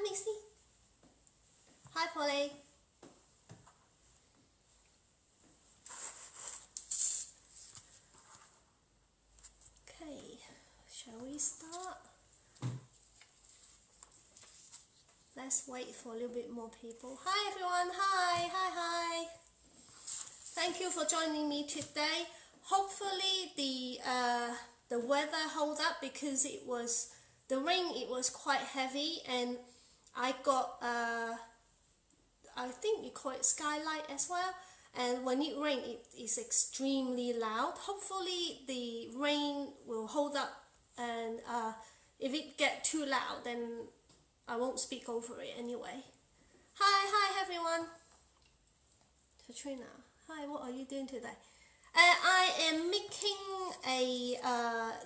Missy. Hi, Polly. Okay, shall we start? Let's wait for a little bit more people. Hi, everyone. Hi, hi, hi. Thank you for joining me today. Hopefully the weather hold up because the rain. It was quite heavy, and I got I think you call it skylight as well. And when it rains, it is extremely loud. Hopefully the rain will hold up, and if it gets too loud, then I won't speak over it anyway. Hi everyone. Katrina, hi, what are you doing today? I am making a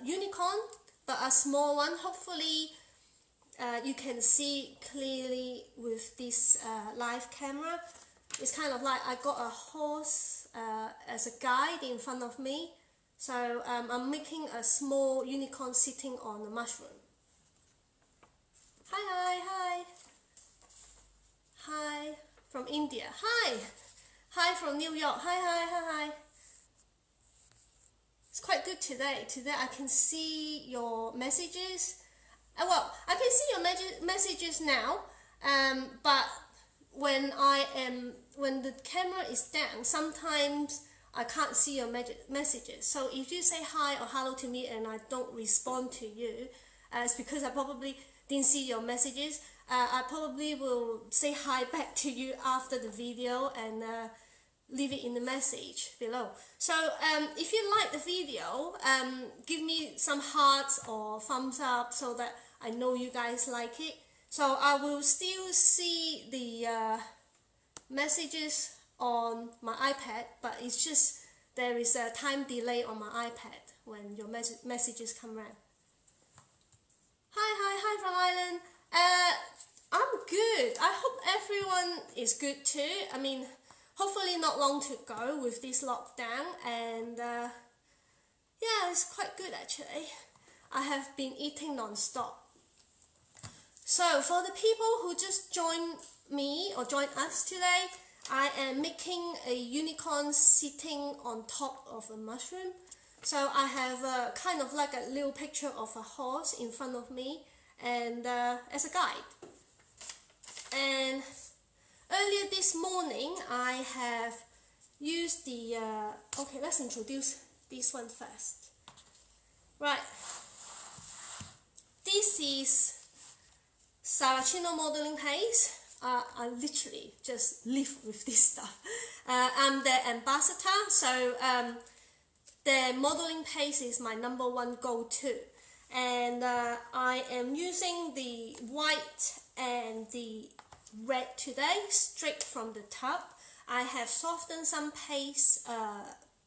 unicorn, but a small one. Hopefully you can see clearly with this live camera. It's kind of like I got a horse as a guide in front of me. So I'm making a small unicorn sitting on a mushroom. Hi from India. Hi from New York. Hi. It's quite good today. Today I can see your messages. Well, I can see your messages now, but when the camera is down, sometimes I can't see your messages. So if you say hi or hello to me and I don't respond to you, it's because I probably didn't see your messages. I probably will say hi back to you after the video and leave it in the message below. So if you like the video, give me some hearts or thumbs up so that I know you guys like it. So I will still see the messages on my iPad, but it's just there is a time delay on my iPad when your messages come around. Hi from Ireland. I'm good. I hope everyone is good too. I mean, hopefully not long to go with this lockdown, and yeah, it's quite good actually. I have been eating non-stop. So for the people who just joined me or joined us today, I am making a unicorn sitting on top of a mushroom. So I have kind of like a little picture of a horse in front of me, and as a guide. And earlier this morning I have used the okay, let's introduce this one first. Right, this is Saracino modeling paste. I literally just live with this stuff. I'm the ambassador, so the modeling paste is my #1 go-to, and I am using the white and the red today, straight from the tub. I have softened some paste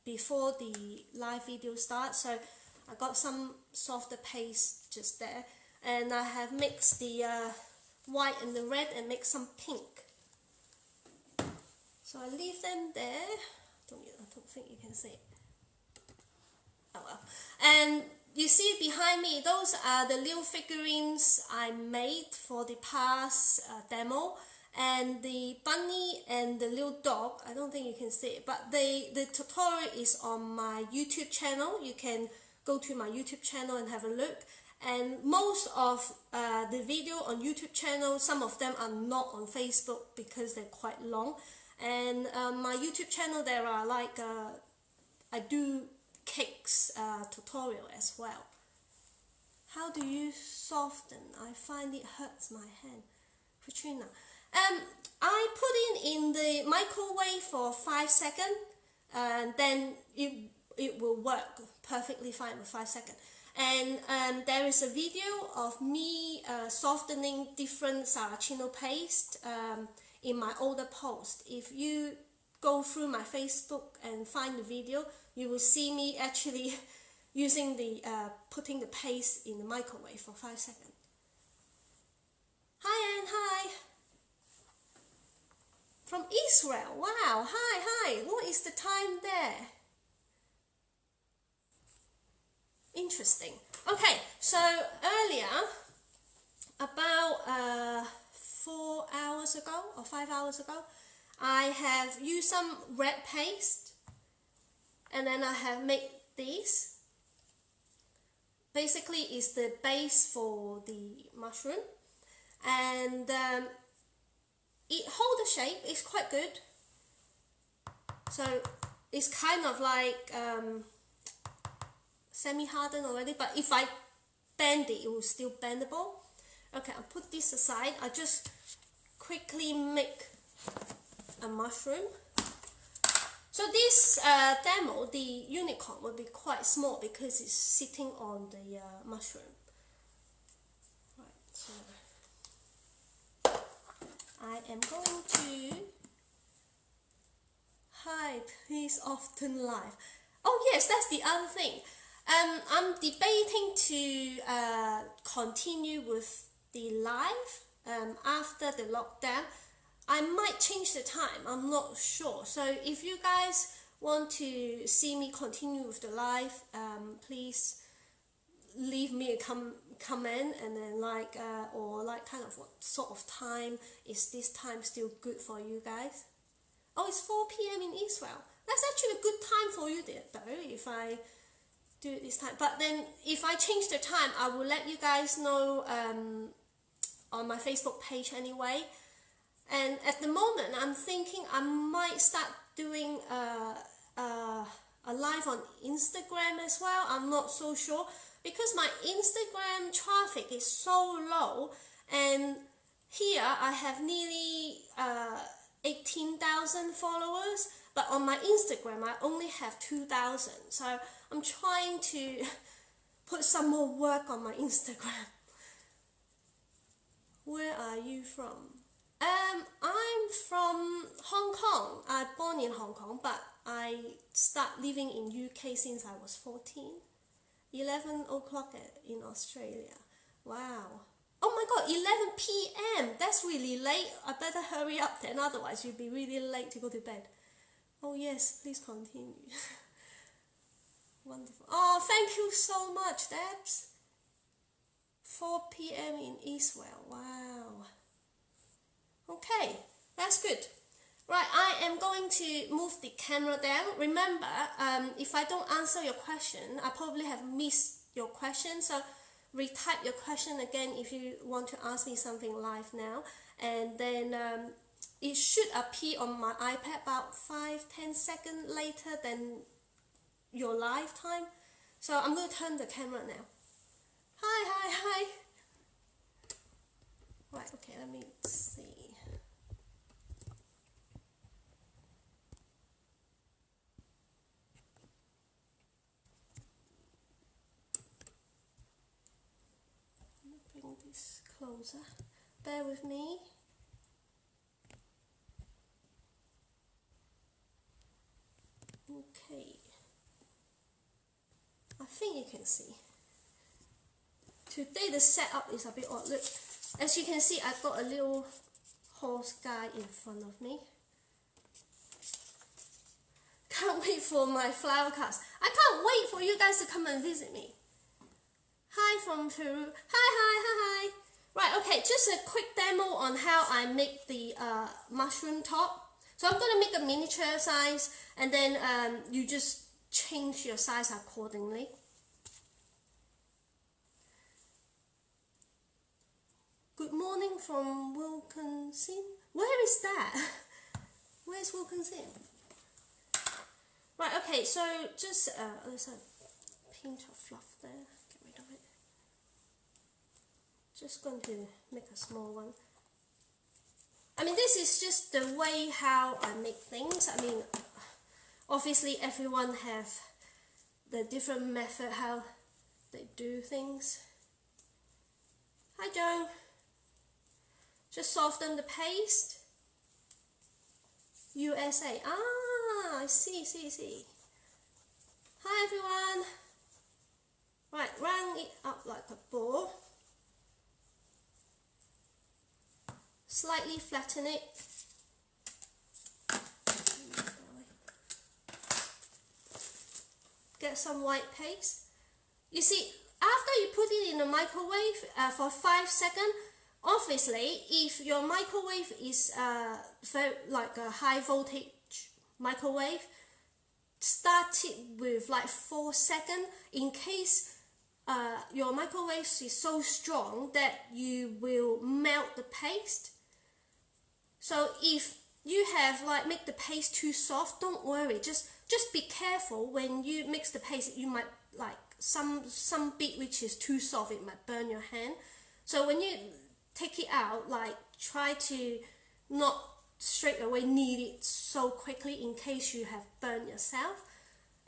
before the live video starts, so I got some softer paste just there, and I have mixed the white and the red and make some pink. So I leave them there. I don't think you can see it. Oh well. And you see behind me, those are the little figurines I made for the past demo. And the bunny and the little dog, I don't think you can see it, but the tutorial is on my YouTube channel. You can go to my YouTube channel and have a look. And most of the video on YouTube channel, some of them are not on Facebook because they're quite long. And my YouTube channel, there are like I do cakes tutorial as well. How do you soften? I find it hurts my hand. Katrina, I put it in the microwave for 5 seconds, and then it will work perfectly fine for 5 seconds. And there is a video of me softening different Saracino paste in my older post. If you go through my Facebook and find the video, you will see me actually using the putting the paste in the microwave for 5 seconds. Hi Anne, hi. From Israel, wow, hi. What is the time there? Interesting. Okay, so earlier, about 4 hours ago or 5 hours ago. I have used some red paste, and then I have made this. Basically, it's the base for the mushroom, and it holds the shape. It's quite good. So it's kind of like semi-hardened already, but if I bend it, it will still bendable. Okay, I'll put this aside. I just quickly make a mushroom. So this demo, the unicorn, will be quite small because it's sitting on the mushroom. Right, so I am going to hi, please often live. Oh yes, that's the other thing. I'm debating to continue with the live after the lockdown. I might change the time, I'm not sure. So if you guys want to see me continue with the live, please leave me a comment, and then or kind of what sort of time is this time still good for you guys? Oh, it's 4 p.m. in Israel. That's actually a good time for you though, if I do it this time. But then if I change the time, I will let you guys know on my Facebook page anyway. And at the moment, I'm thinking I might start doing a live on Instagram as well. I'm not so sure because my Instagram traffic is so low, and here I have nearly 18,000 followers, but on my Instagram I only have 2,000. So I'm trying to put some more work on my Instagram. Where are you from? I'm from Hong Kong. I'm born in Hong Kong, but I started living in UK since I was 14. 11 o'clock in Australia. Wow. Oh my god, 11 p.m. That's really late. I better hurry up then, otherwise you'll be really late to go to bed. Oh yes, please continue. Wonderful. Oh, thank you so much, Debs. 4 p.m. in Israel. Wow. Okay, that's good. Right, I am going to move the camera down. Remember, if I don't answer your question, I probably have missed your question. So retype your question again if you want to ask me something live now. And then it should appear on my iPad about 5-10 seconds later than your live time. So I'm going to turn the camera now. Hi. Right, okay, let me see. Bring this closer. Bear with me. Okay. I think you can see. Today the setup is a bit odd. Look, as you can see, I've got a little horse guy in front of me. Can't wait for my flower cards. I can't wait for you guys to come and visit me. Hi from Peru. Hi. Right, okay, just a quick demo on how I make the mushroom top. So I'm going to make a miniature size, and then you just change your size accordingly. Good morning from Wilkinson. Where is that? Where's Wilkinson? Right, okay, so just there's a pinch of fluff there. Get rid of it. Just going to make a small one. I mean, this is just the way how I make things. I mean, obviously everyone have the different method how they do things. Hi Joe. Just soften the paste. USA. Ah, I see. Hi everyone. Right, round it up like a ball. Slightly flatten it. Get some white paste. You see, after you put it in the microwave for 5 seconds, Obviously, if your microwave is like a high voltage microwave, start it with like 4 seconds in case your microwave is so strong that you will melt the paste. So if you have like make the paste too soft, don't worry, just be careful when you mix the paste. You might like some bit which is too soft, it might burn your hand. So when you take it out, like try to not straight away knead it so quickly in case you have burned yourself.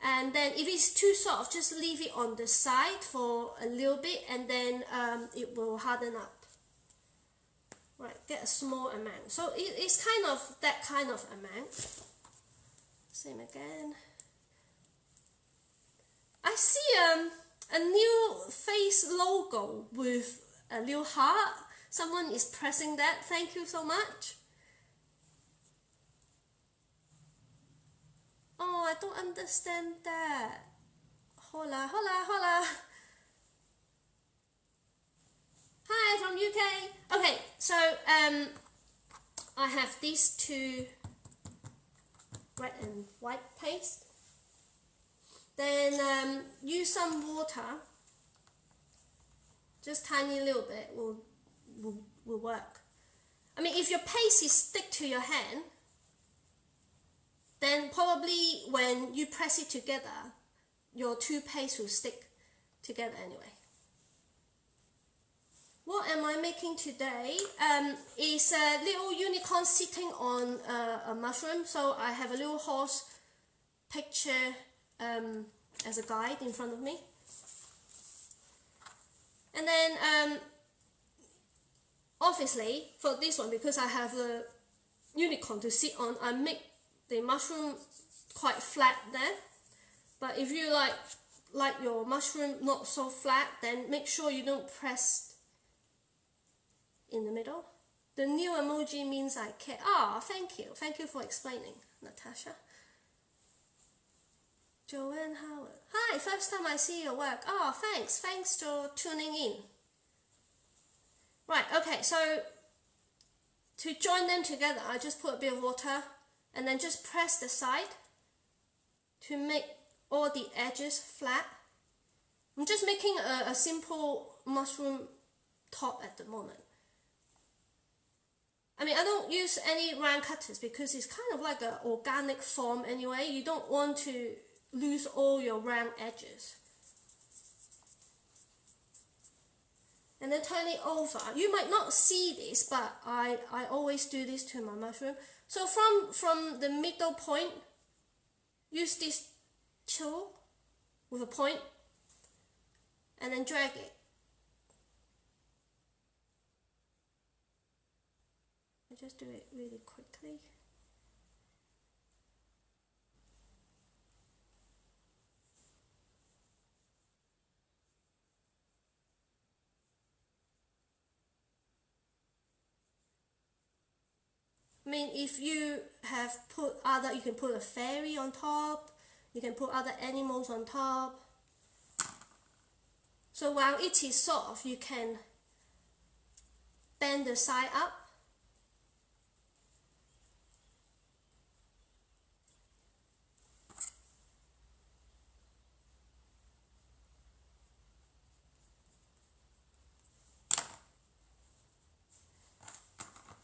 And then if it's too soft, just leave it on the side for a little bit, and then it will harden up. Right, get a small amount. So it's kind of that kind of amount. Same again. I see a new face logo with a little heart. Someone is pressing that. Thank you so much. Oh, I don't understand that. Hola, hola, hola. Hi from UK. Okay, so I have these two red and white paste. Then use some water. Just tiny little bit will work. I mean, if your paste is stick to your hand, then probably when you press it together, your two pastes will stick together anyway. What am I making today? Is a little unicorn sitting on a mushroom. So I have a little horse picture as a guide in front of me. And then obviously for this one, because I have the unicorn to sit on, I make the mushroom quite flat there. But if you like your mushroom not so flat, then make sure you don't press in the middle. The new emoji means I care. Ah, thank you. Thank you for explaining, Natasha. Joanne Howard. Hi, first time I see your work. Oh, thanks. Thanks for tuning in. Right, okay, so to join them together, I just put a bit of water and then just press the side to make all the edges flat. I'm just making a simple mushroom top at the moment. I mean, I don't use any round cutters because it's kind of like an organic form anyway. You don't want to lose all your round edges. And then turn it over. You might not see this, but I always do this to my mushroom. So from the middle point, use this tool with a point and then drag it. I just do it really quickly. I mean, if you have put other, you can put a fairy on top, you can put other animals on top. So while it is soft, you can bend the side up.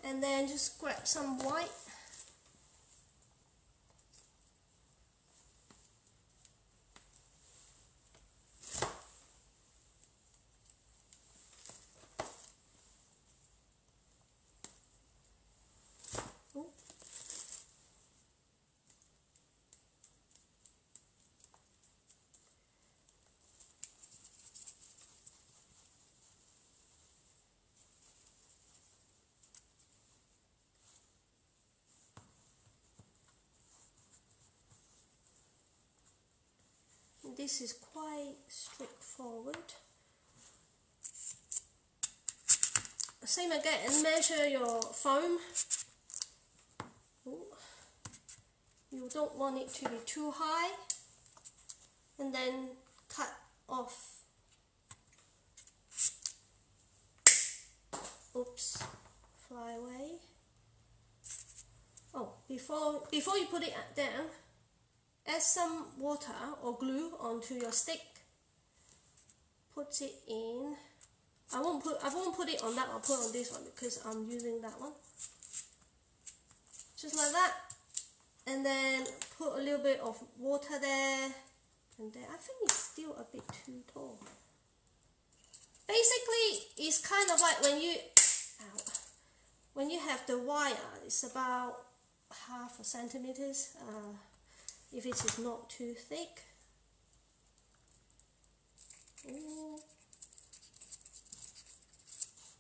And then just grab some white. Ooh. This is quite straightforward. Same again, measure your foam. Ooh. You don't want it to be too high. And then cut off. oops, fly away. Oh, before you put it down, add some water or glue onto your stick. Put it in. I won't put it on that. I'll put it on this one because I'm using that one. Just like that, and then put a little bit of water there, and then I think it's still a bit too tall. Basically, it's kind of like when you have the wire, it's about half a centimeters. If it is not too thick. Ooh.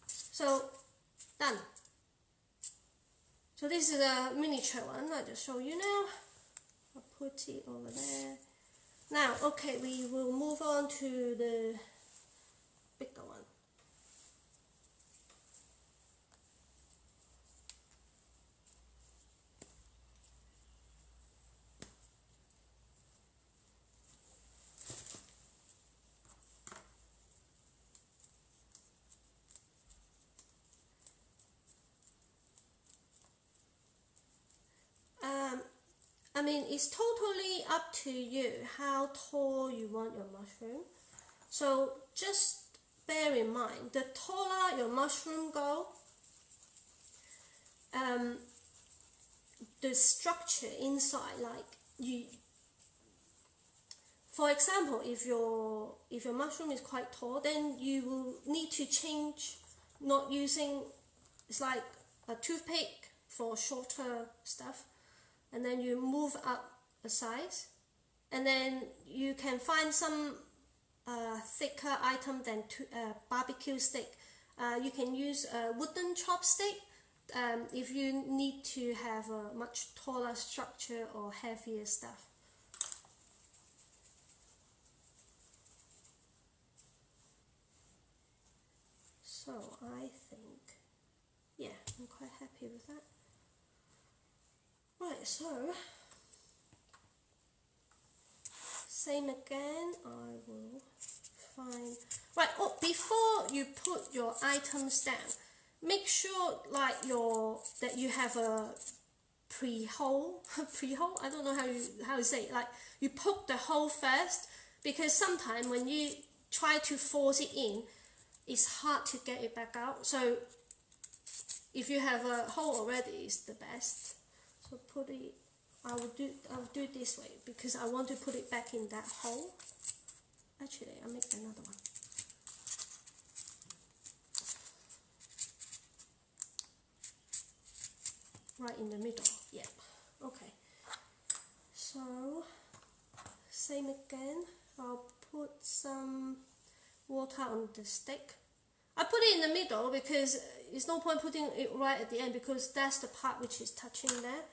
So done. So this is a miniature one. I just show you now. I'll put it over there. Now, okay, we will move on to the bigger one. I mean, it's totally up to you how tall you want your mushroom. So just bear in mind, the taller your mushroom go, the structure inside, like for example, if your mushroom is quite tall, then you will need to change, not using, it's like a toothpick for shorter stuff, and then you move up a size, and then you can find some thicker item than barbecue stick. You can use a wooden chopstick if you need to have a much taller structure or heavier stuff. So I think, yeah, I'm quite happy with that. Right, so same again, I will find, right, oh, before you put your items down, make sure like that you have a pre-hole, I don't know how you say it, like you poke the hole first, because sometimes when you try to force it in, it's hard to get it back out. So if you have a hole already, it's the best. So put it, I'll do it this way because I want to put it back in that hole. Actually, I'll make another one. Right in the middle, yeah. Okay. So same again. I'll put some water on the stick. I put it in the middle because it's no point putting it right at the end because that's the part which is touching there.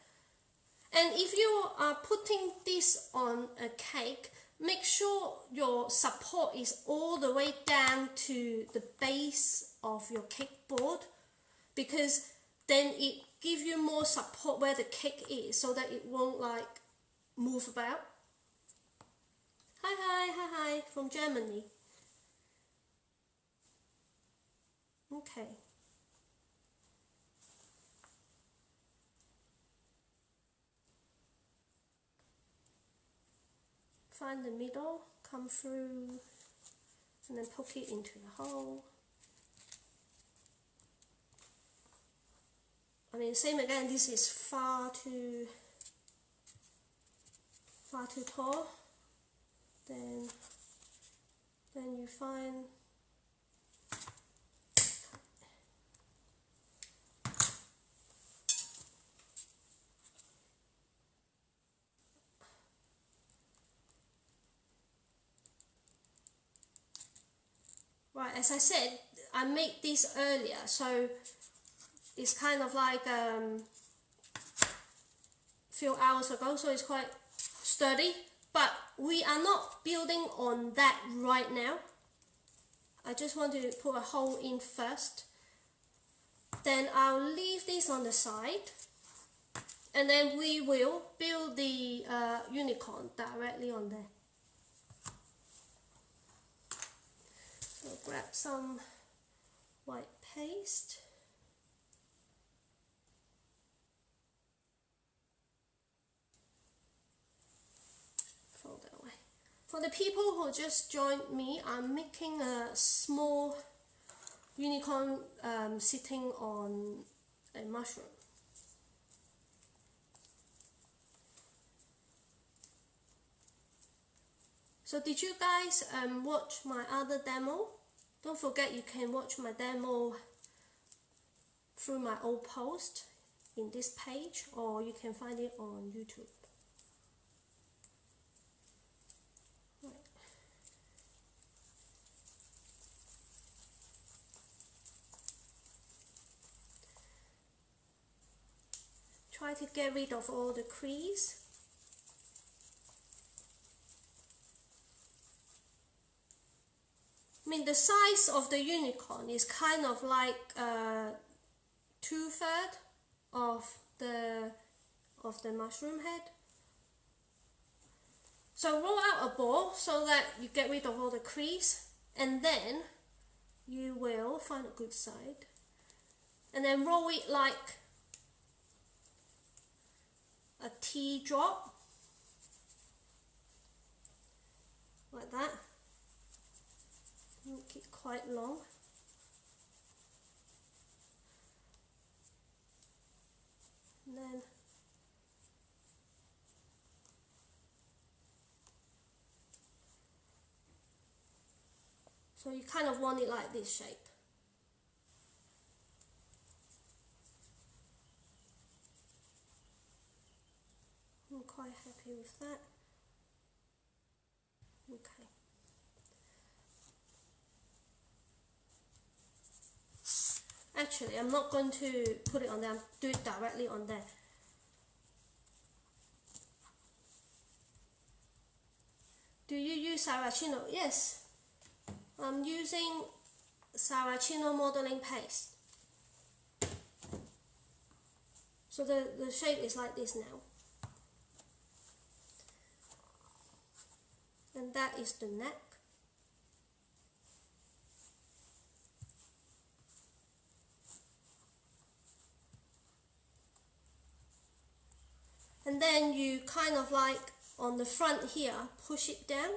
And if you are putting this on a cake, make sure your support is all the way down to the base of your cake board, because then it gives you more support where the cake is so that it won't like move about. Hi from Germany. Okay. Find the middle, come through, and then poke it into the hole. I mean, same again, this is far too tall. Then you find right, as I said, I made this earlier, so it's kind of like few hours ago, so it's quite sturdy, but we are not building on that right now. I just want to put a hole in first, then I'll leave this on the side, and then we will build the unicorn directly on there. So grab some white paste. For the people who just joined me, I'm making a small unicorn sitting on a mushroom. So did you guys watch my other demo? Don't forget you can watch my demo through my old post in this page, or you can find it on YouTube. Right. Try to get rid of all the crease. I mean, the size of the unicorn is kind of like 2/3 of the mushroom head. So roll out a ball so that you get rid of all the crease, and then you will find a good side, and then roll it like a teardrop, like that. Make it quite long. And then so you kind of want it like this shape. I'm quite happy with that. Okay. Actually, I'm not going to put it on there, I'll do it directly on there. Do you use Saracino? Yes, I'm using Saracino modeling paste. So the shape is like this now. And that is the neck. And then you kind of like on the front here, push it down.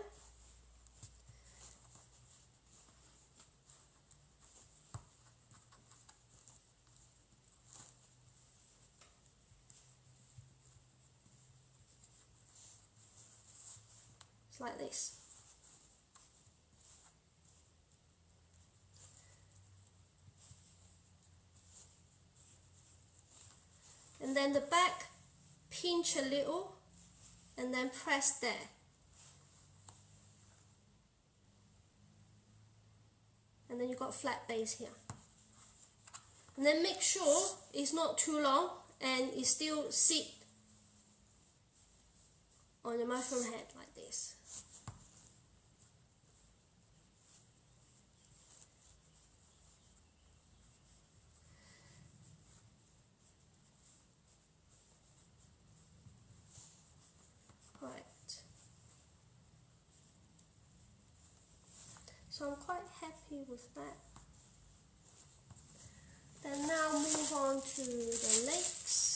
It's like this. And then the back, pinch a little and then press there. And then you've got a flat base here. And then make sure it's not too long and it still sit on the mushroom head like this. Right. So I'm quite happy with that. Then now move on to the legs.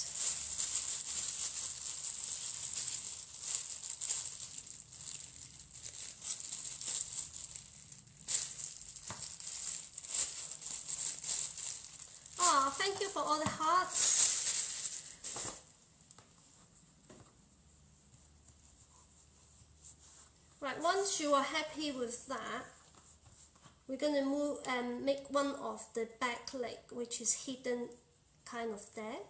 Ah, thank you for all the hearts. Right, once you are happy with that, we're going to move and make one of the back leg, which is hidden kind of there.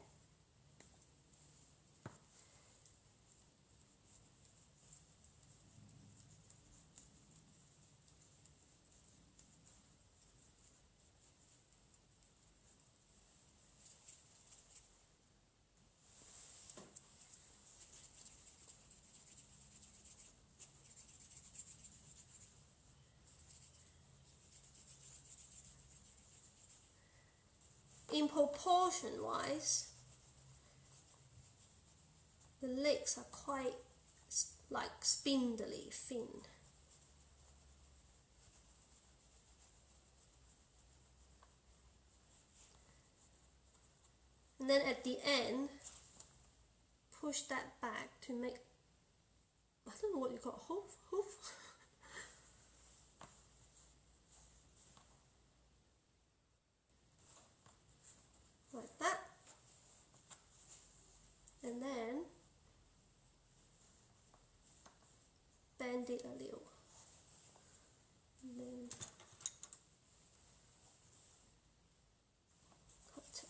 In proportion wise, the legs are quite like spindly thin. And then at the end, push that back to make I don't know what you call hoof. Like that. And then bend it a little. And then cut it.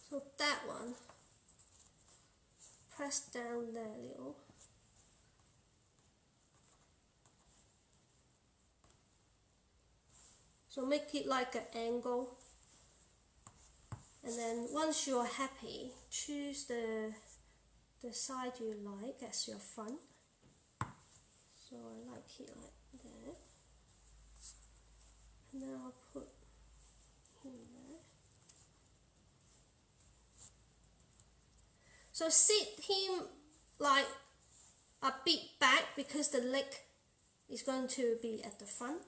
So that one, press down there a little. So make it like an angle. And then once you're happy, choose the side you like as your front. So I like it like that. And then I'll put him there. So sit him like a bit back because the leg is going to be at the front.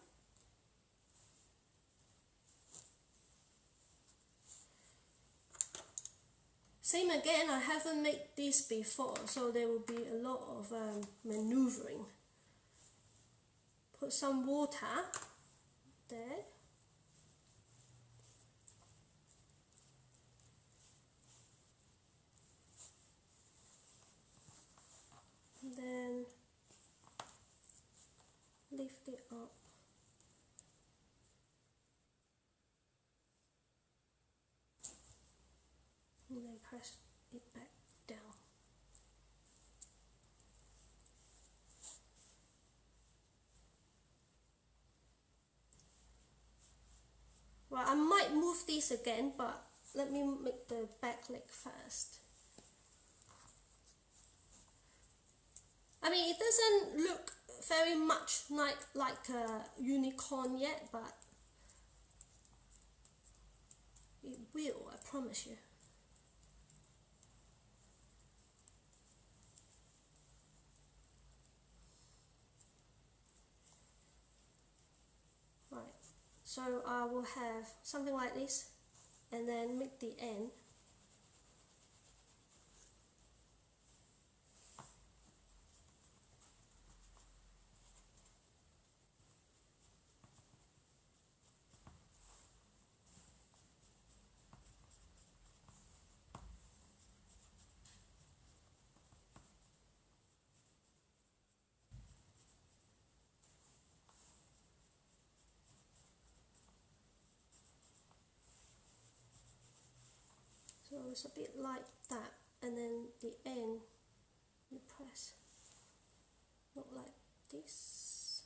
Same again, I haven't made this before, so there will be a lot of maneuvering. Put some water there. And then lift it up. And then press it back down. Well, I might move this again, but let me make the back leg first. I mean, it doesn't look very much like a unicorn yet, but it will, I promise you. Right, so I will have something like this, and then make the end. So it's a bit like that, and then the end you press, not like this.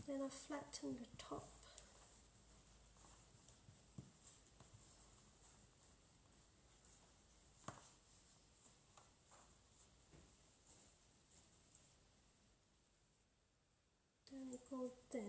Then I flatten the top. Then go there.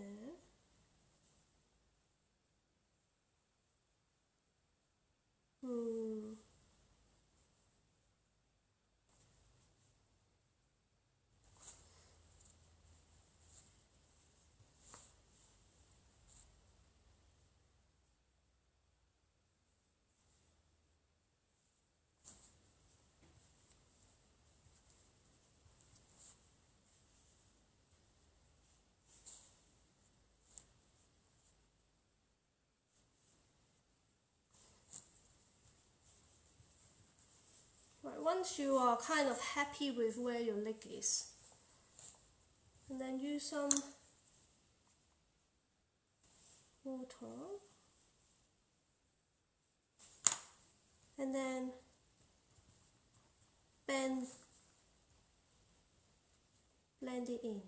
Right, once you are kind of happy with where your leg is, and then use some water, and then blend it in.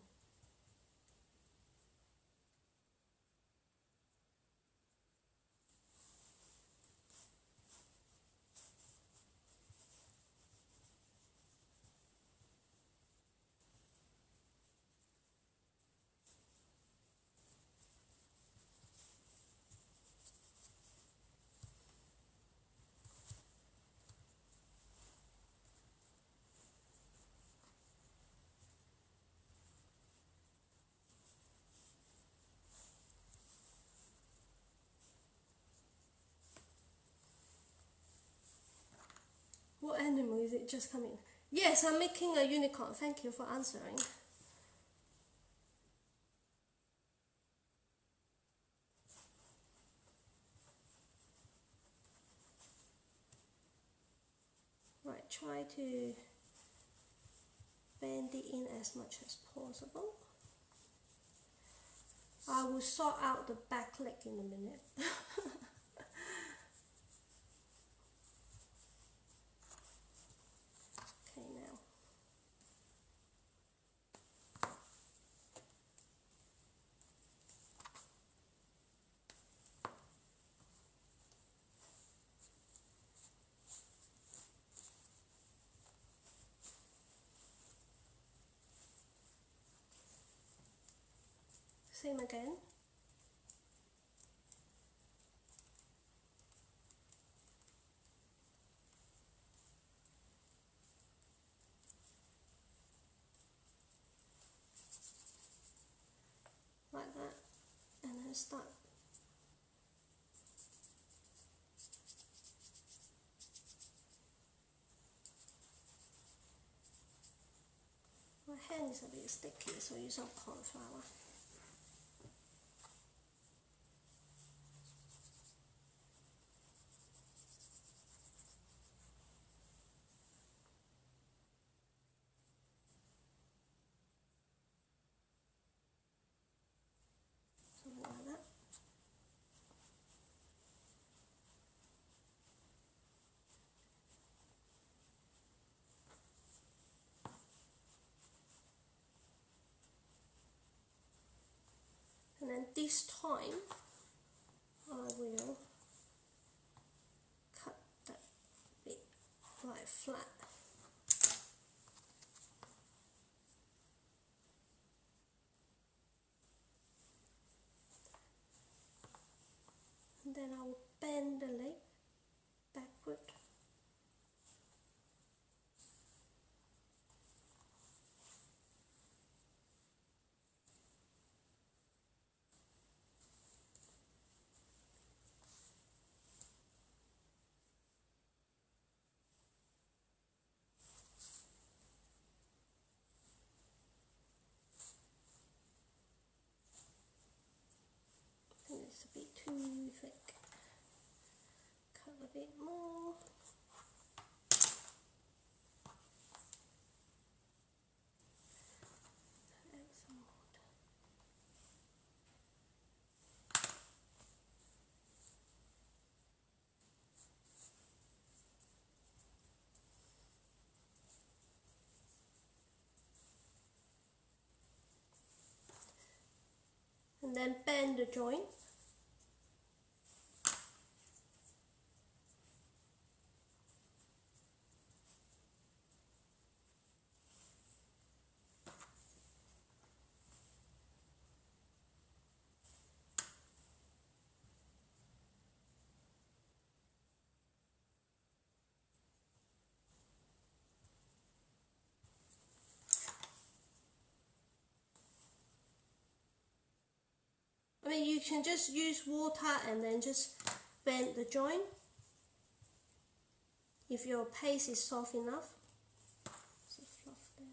What animal is it just coming? Yes, I'm making a unicorn. Thank you for answering. Right, try to bend it in as much as possible. I will sort out the back leg in a minute. Okay, now. Same again. Like that. And then start. My hand is a bit sticky, so use some corn flour. Something like that. And then this time, I will cut that bit like flat. And then I will bend the leg backward. I think it's a bit too thick. Cut a bit more. Add some more. And then bend the joint. I mean, you can just use water and then just bend the joint if your paste is soft enough. There's a fluff there.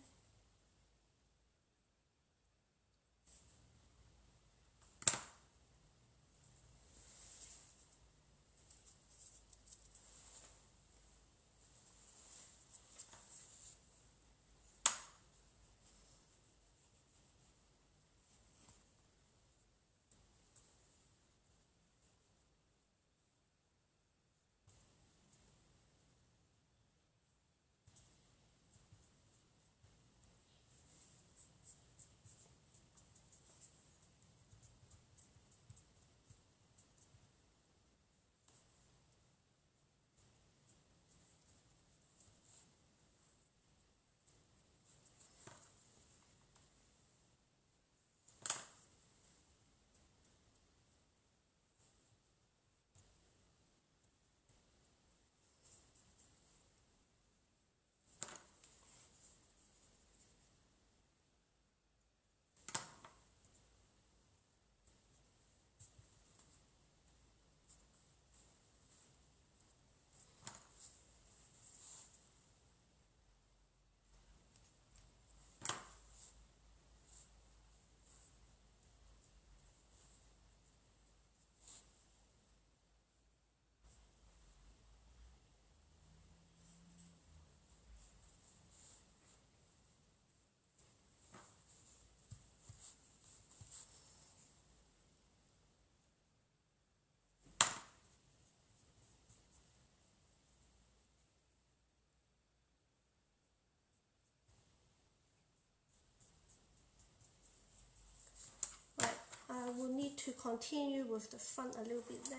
will need to continue with the front a little bit there.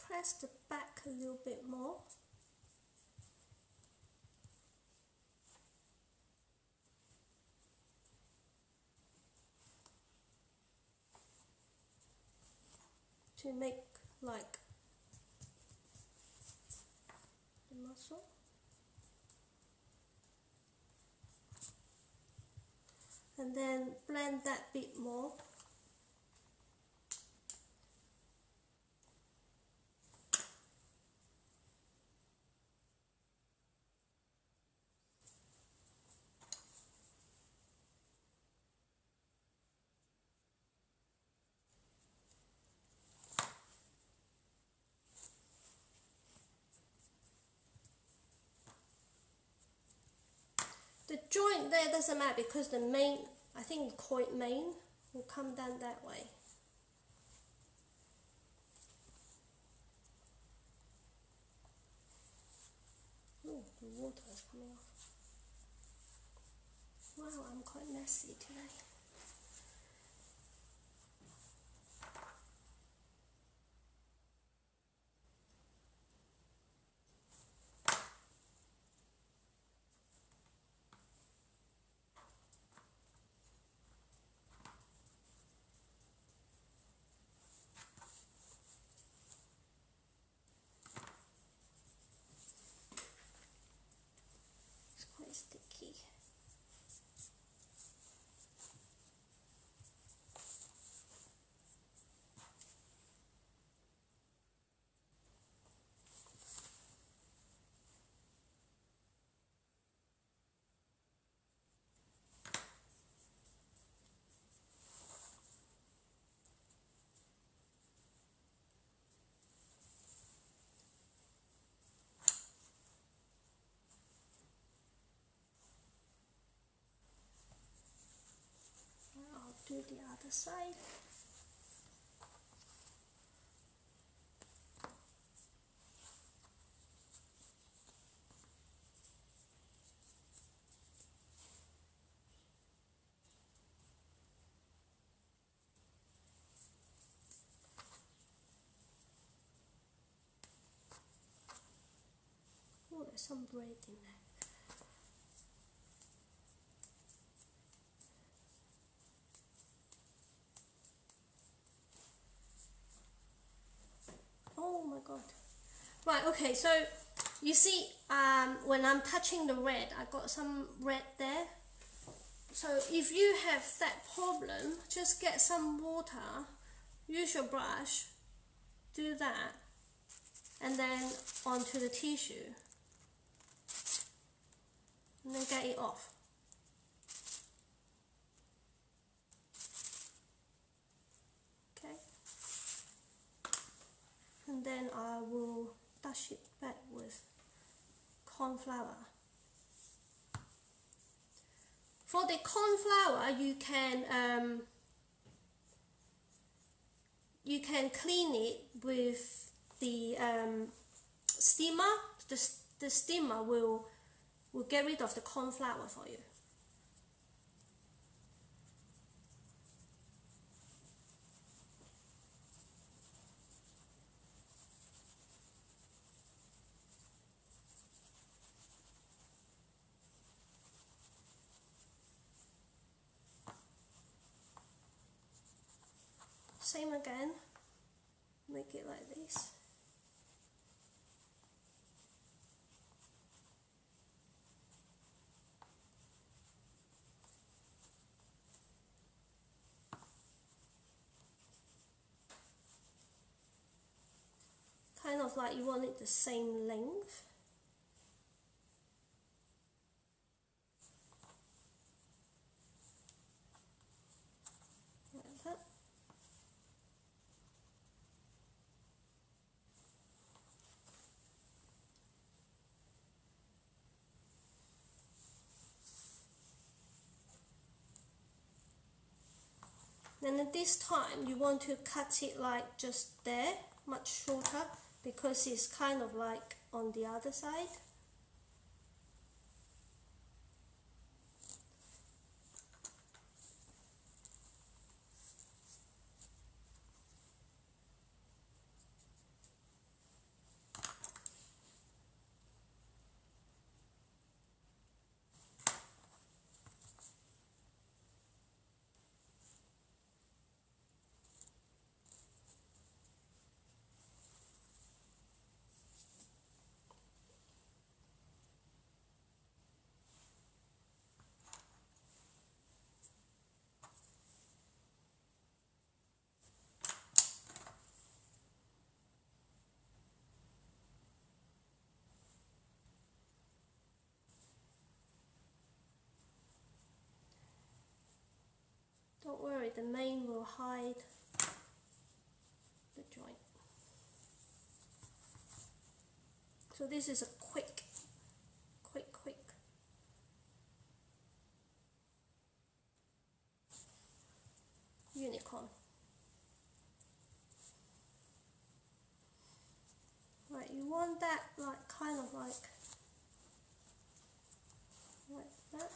Press the back a little bit more. To make like the muscle. And then blend that bit more. The joint there doesn't matter because the main, I think the coin main will come down that way. Oh, the water is coming off. Wow, I'm quite messy today. Sticky. I'll do the other side. Oh, there's some bread in there. Oh my god. Right, okay, so you see when I'm touching the red, I got some red there. So if you have that problem, just get some water, use your brush, do that, and then onto the tissue, and then get it off. Okay, and then I will dust it back with corn flour. For the corn flour, you can clean it with the steamer. The steamer will get rid of the corn flour for you. Same again, make it like this. of like you want it the same length. Like that. Then at this time you want to cut it like just there, much shorter, because it's kind of like on the other side. Don't worry, the mane will hide the joint. So this is a quick unicorn. Right, you want that like kind of like that.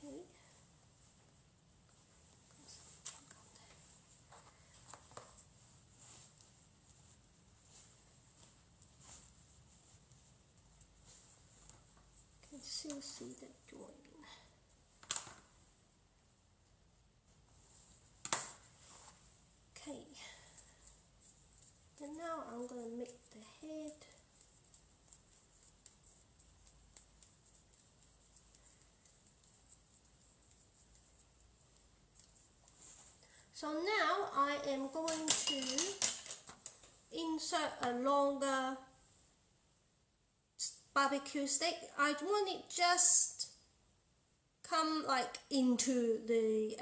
Okay. Can still see the joint. Okay. And now I'm going to make the head. So now I am going to insert a longer barbecue stick. I want it just come like into the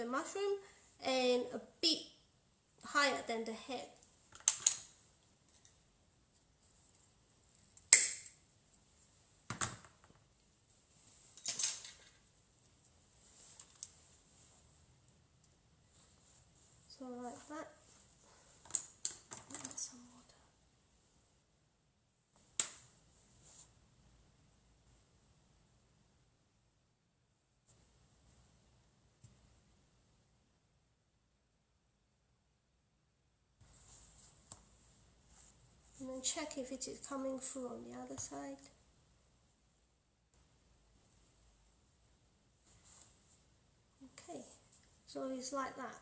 mushroom and a bit higher than the head. So like that. Add some water. And then check if it is coming through on the other side. Okay, so it's like that.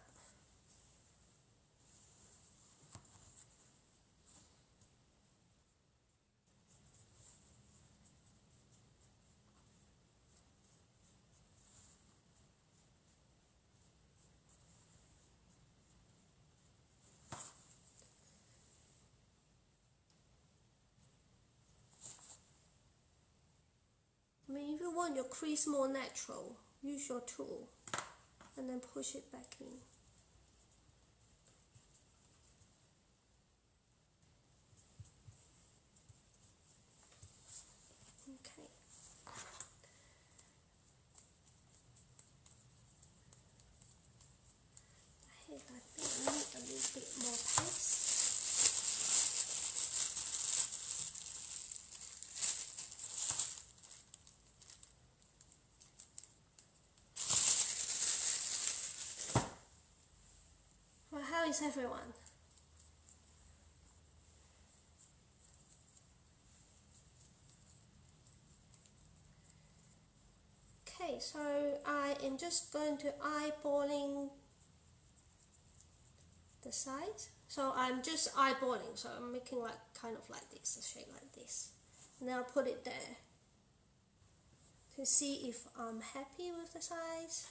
I mean, if you want your crease more natural, use your tool and then push it back in. Okay. The head, I think I need a little bit more paste. Well, how is everyone? Okay, so I am just going to eyeballing the sides. So I'm just eyeballing, so I'm making like kind of like this, a shape like this. And then I'll put it there to see if I'm happy with the size.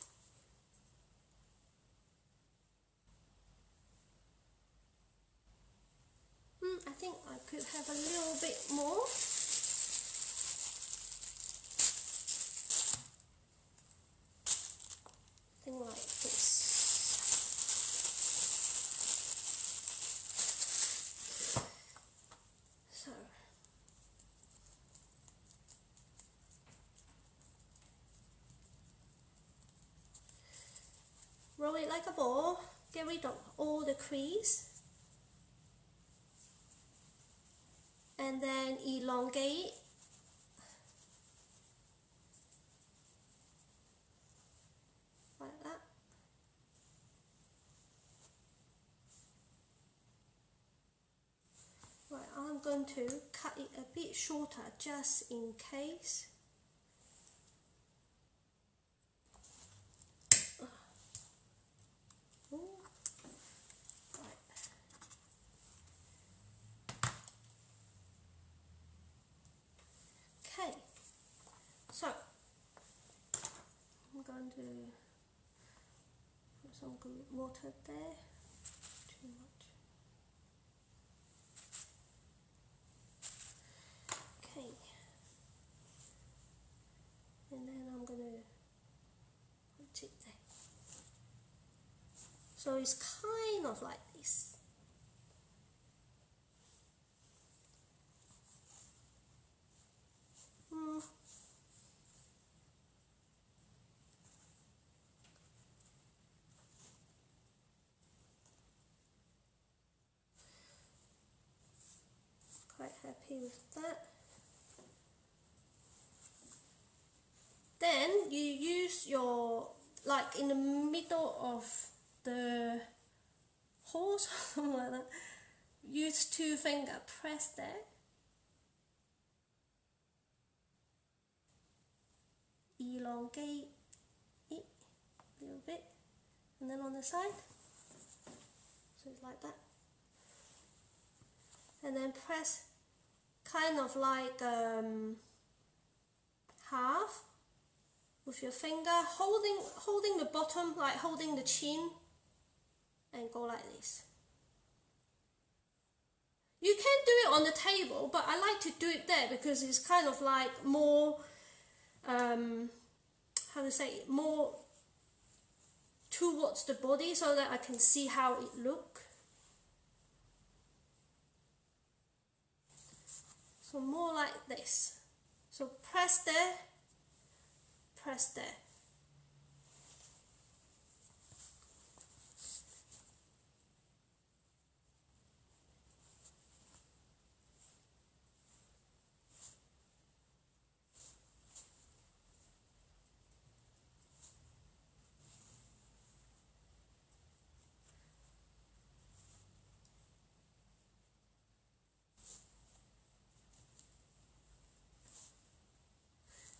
think I could have a little bit more. Something like this. So roll it like a ball, get rid of all the crease, and then elongate like that. Right, I'm going to cut it a bit shorter just in case. Okay, so I'm going to put some good water there. Too much. Okay, and then I'm going to put it there. So it's kind of like this. Quite happy with that. Then you use your, like in the middle of the holes, something like that, use 2 finger, press there. Elongate it a little bit, and then on the side, so it's like that, and then press kind of like half with your finger, holding the bottom, like holding the chin, and go like this. You can do it on the table, but I like to do it there because it's kind of like more how to say it, more towards the body so that I can see how it look. So more like this. So press there, press there.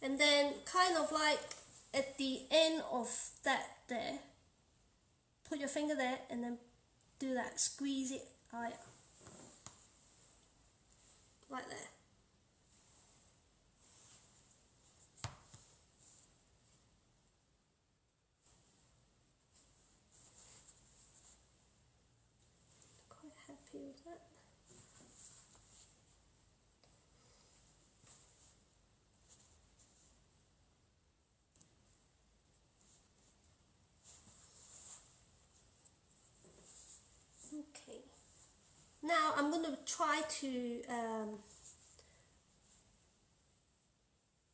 And then kind of like at the end of that there, put your finger there and then do that, squeeze it higher, like that. Quite happy with that. Okay, now I'm going to try to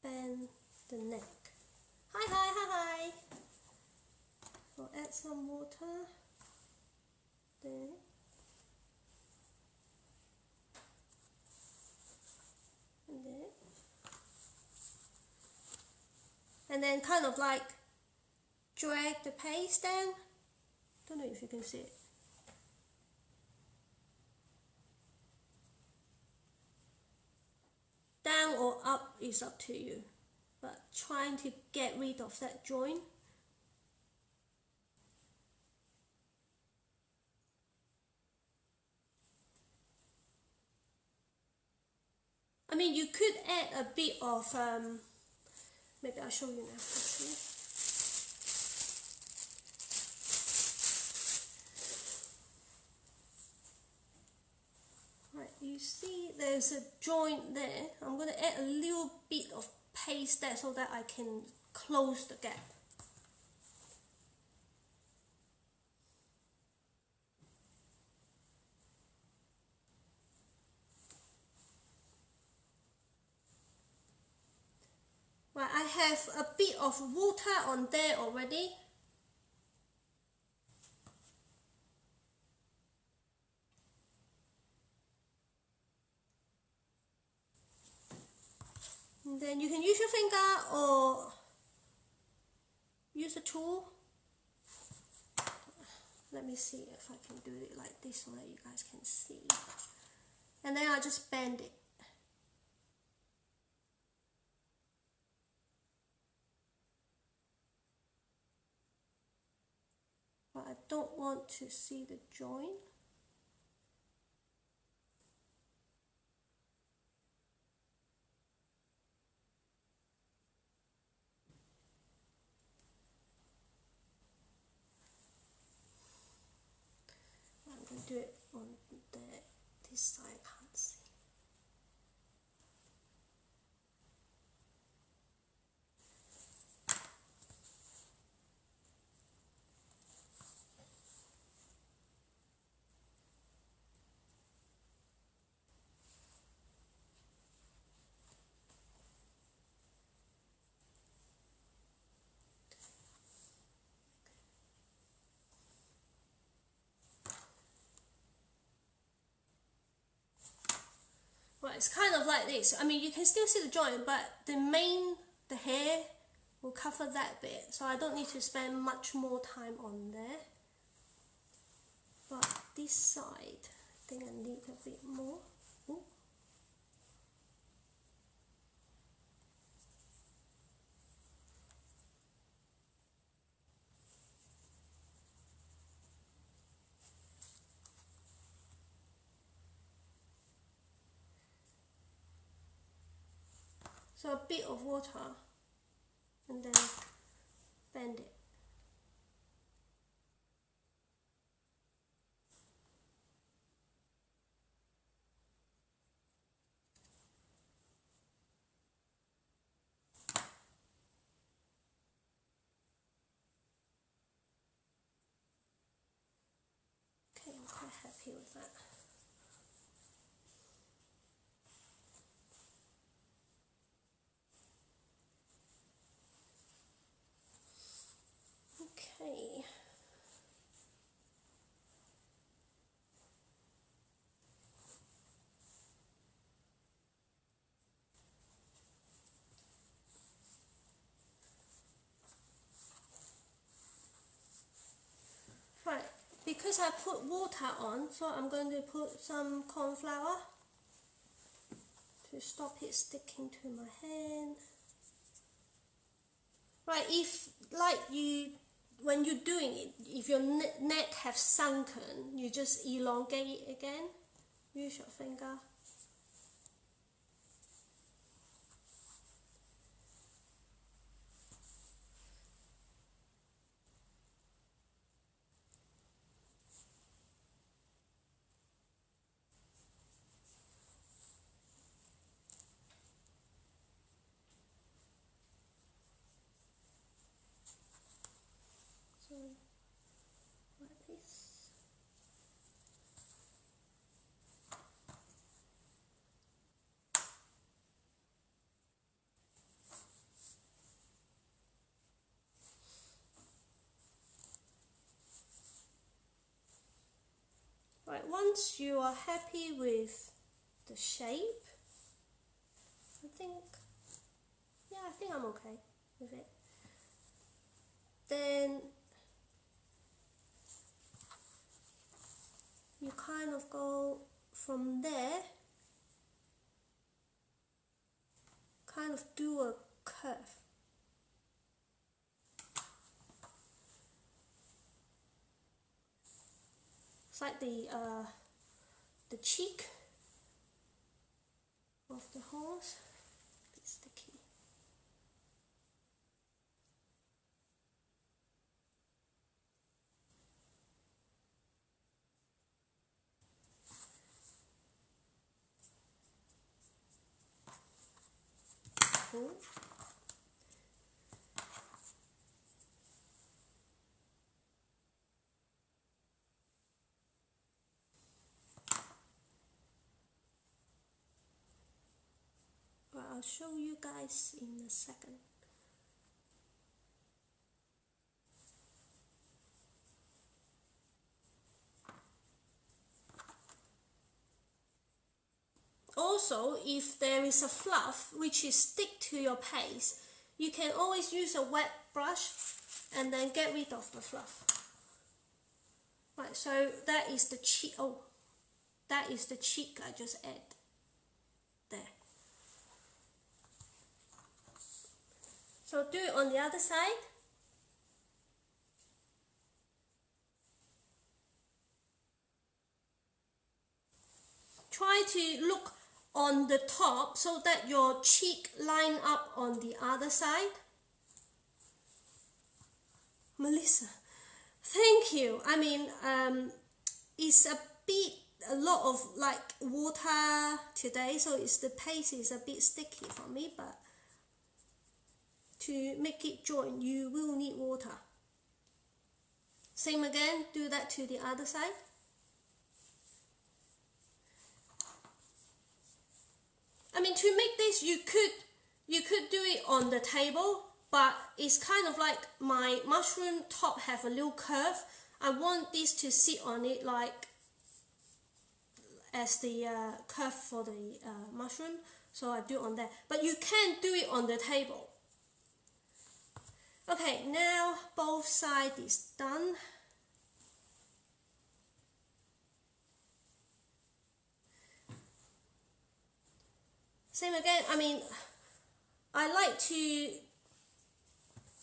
bend the neck. Hi. So add some water there. And there. And then kind of like drag the paste down. Don't know if you can see it. Down or up is up to you, but trying to get rid of that joint. I mean, you could add a bit of, maybe I'll show you now, actually. Right. you see there's a joint there. I'm going to add a little bit of paste there so that I can close the gap. Right, I have a bit of water on there already. And then you can use your finger or use a tool. Let me see if I can do it like this so that you guys can see. And then I just bend it. But I don't want to see the joint. I'm going to do it on this side, I can't see. Well, it's kind of like this. I mean, you can still see the joint, but the hair will cover that bit, so I don't need to spend much more time on there. But this side, I think I need a bit more. Ooh. So a bit of water and then bend it. Okay, I'm quite happy with that. Okay. Right, because I put water on, so I'm going to put some corn flour to stop it sticking to my hand. Right, if when you're doing it, if your neck have sunken, you just elongate it again. Use your finger. So, like this. Right, once you are happy with the shape, I think I'm okay with it. Then you kind of go from there, kind of do a curve. It's like the cheek of the horse. A bit sticky. tool. Well, I'll show you guys in a second. Also, if there is a fluff which is stick to your paste, you can always use a wet brush and then get rid of the fluff. Right, so that is the cheek. Oh, that is the cheek I just add there. So do it on the other side. Try to look on the top so that your cheek line up on the other side. Melissa, thank you. I mean, it's a lot of like water today, so the paste is a bit sticky for me, but to make it join, you will need water. Same again, do that to the other side. I mean, to make this, you could do it on the table, but it's kind of like my mushroom top have a little curve. I want this to sit on it like as the curve for the mushroom, so I do it on there. But you can do it on the table. Okay, now both sides is done. Same again, I mean, I like to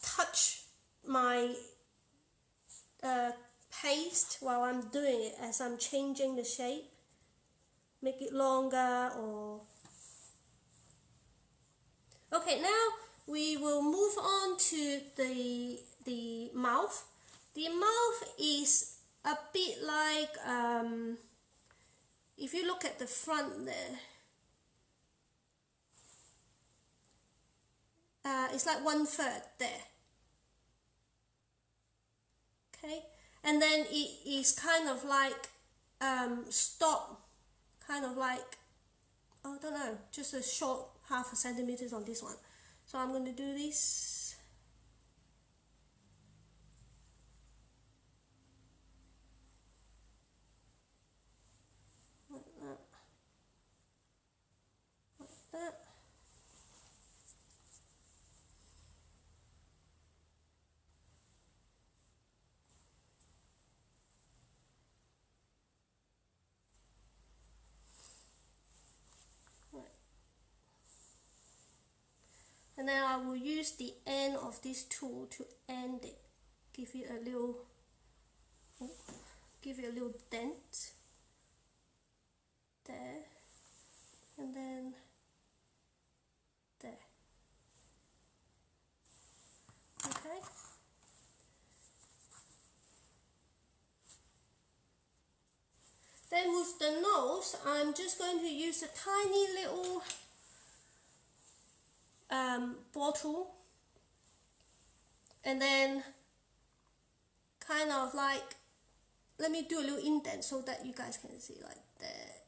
touch my paste while I'm doing it as I'm changing the shape. Make it longer or... Okay, now we will move on to the mouth. The mouth is a bit like, if you look at the front there, it's like 1/3 there. Okay, and then it is kind of like stop, kind of like, I don't know, just a short 0.5 centimeters on this one. So I'm going to do this. Like that. Like that. And then I will use the end of this tool to end it, give it a little dent there, and then there. Okay. Then with the nose, I'm just going to use a tiny little bottle, and then kind of like, let me do a little indent so that you guys can see, like there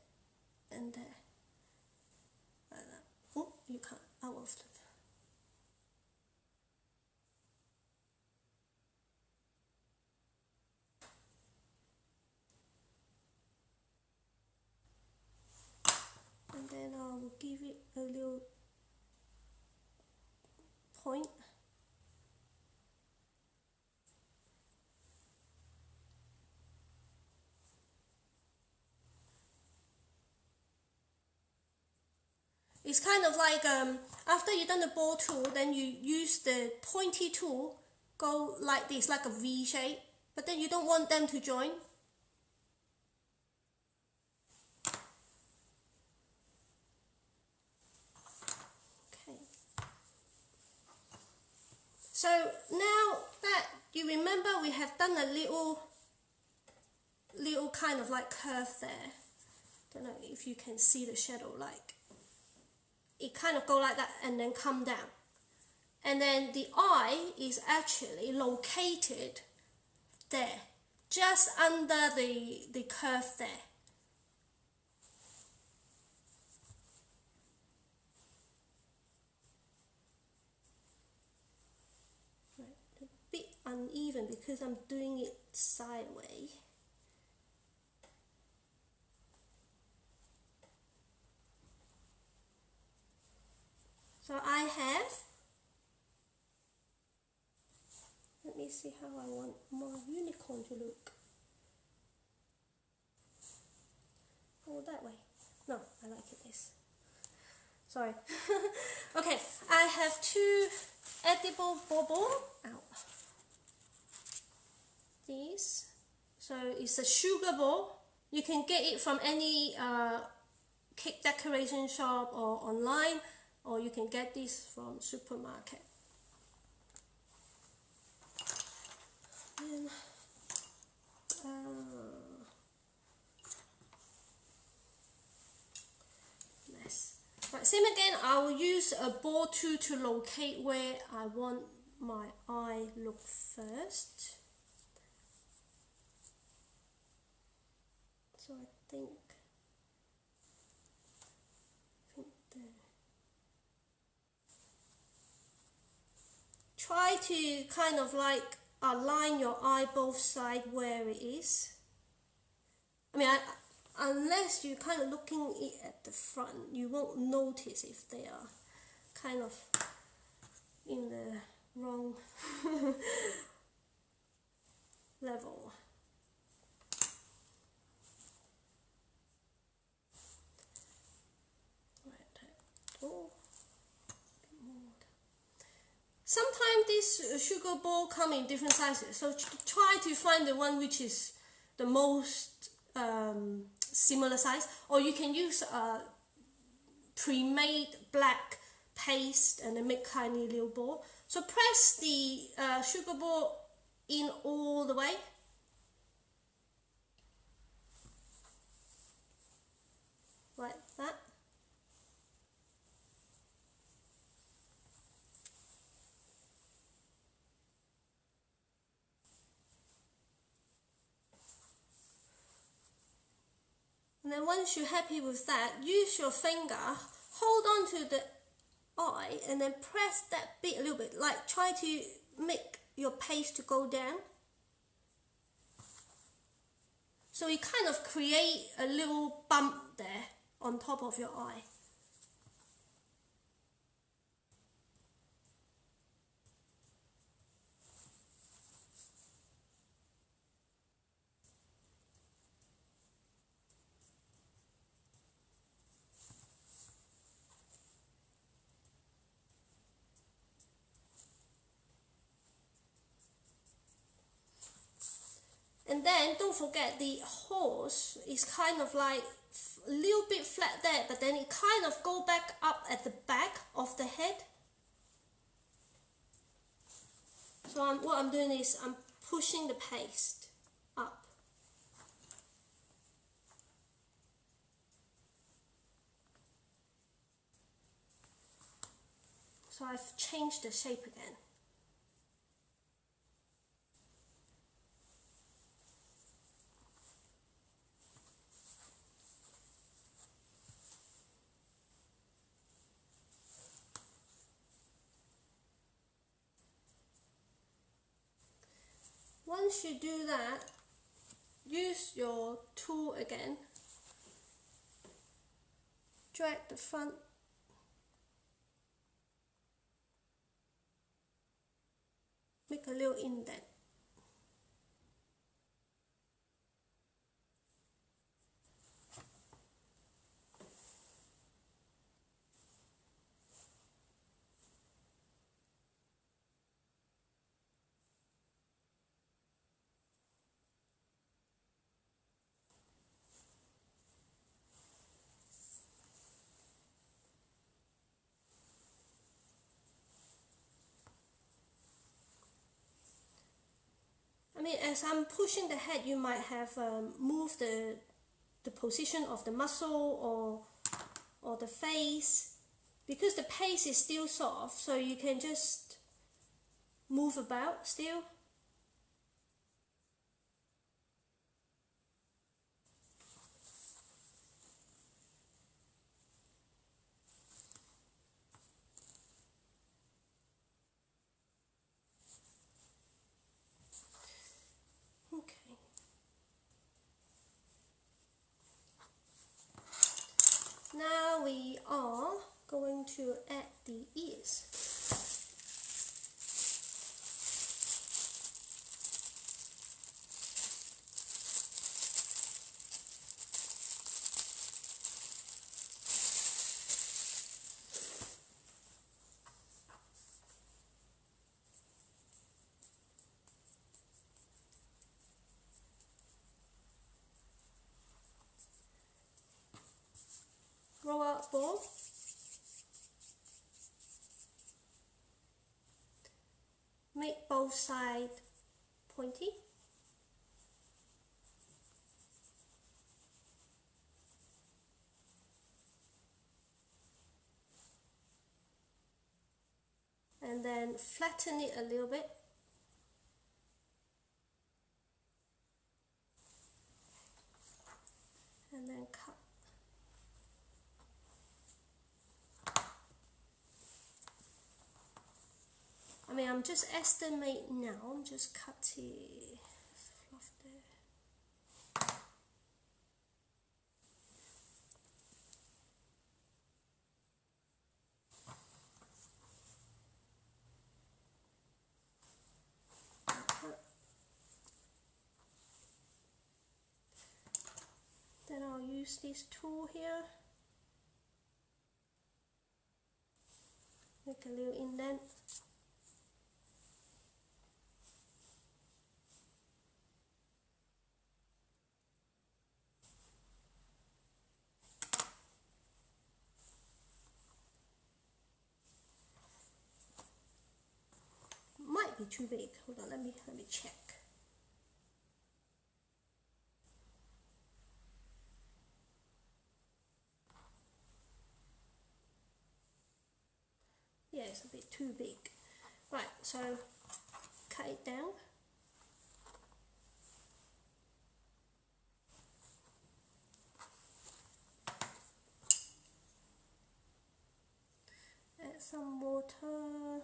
and there, like that. Oh, you can't, out of the... And then I will give it a little point. It's kind of like after you've done the ball tool, then you use the pointy tool, go like this, like a V shape, but then you don't want them to join. Okay. So now that you remember, we have done a little kind of like curve there. Don't know if you can see the shadow like it kind of go like that and then come down. And then the eye is actually located there, just under the curve there. Right, a bit uneven because I'm doing it sideways. So I have, let me see how I want my unicorn to look. Oh, that way. No, I like it this. Sorry. Okay, I have 2 edible bauble. Ow. These. So it's a sugar ball. You can get it from any cake decoration shop or online, or you can get this from supermarket. And, nice. Right, same again, I will use a ball tool to locate where I want my eye look first. So I think there. Try to kind of like align your eye both sides where it is. I mean, unless you're kind of looking it at the front, you won't notice if they are kind of in the wrong level. Oh, sometimes this sugar ball come in different sizes, so try to find the one which is the most similar size, or you can use a pre-made black paste and then make tiny little ball. So press the sugar ball in all the way. Like that. And then once you're happy with that, use your finger, hold on to the eye and then press that bit a little bit, like try to make your paste to go down. So you kind of create a little bump there on top of your eye. And then don't forget the horse is kind of like a little bit flat there, but then it kind of go back up at the back of the head. So what I'm doing is I'm pushing the paste up. So I've changed the shape again. Once you do that, use your tool again, drag the front, make a little indent. I mean, as I'm pushing the head, you might have moved the position of the muscle or the face, because the paste is still soft, so you can just move about still. Okay. Now we are going to add the ears. Roll out ball. Make both sides pointy. And then flatten it a little bit. And then cut. I mean, I'm just estimating now, I'm just cutting fluff there. Then I'll use this tool here. Make a little indent. Might be too big. Hold on, let me check. Yeah, it's a bit too big. Right, so cut it down. Add some water.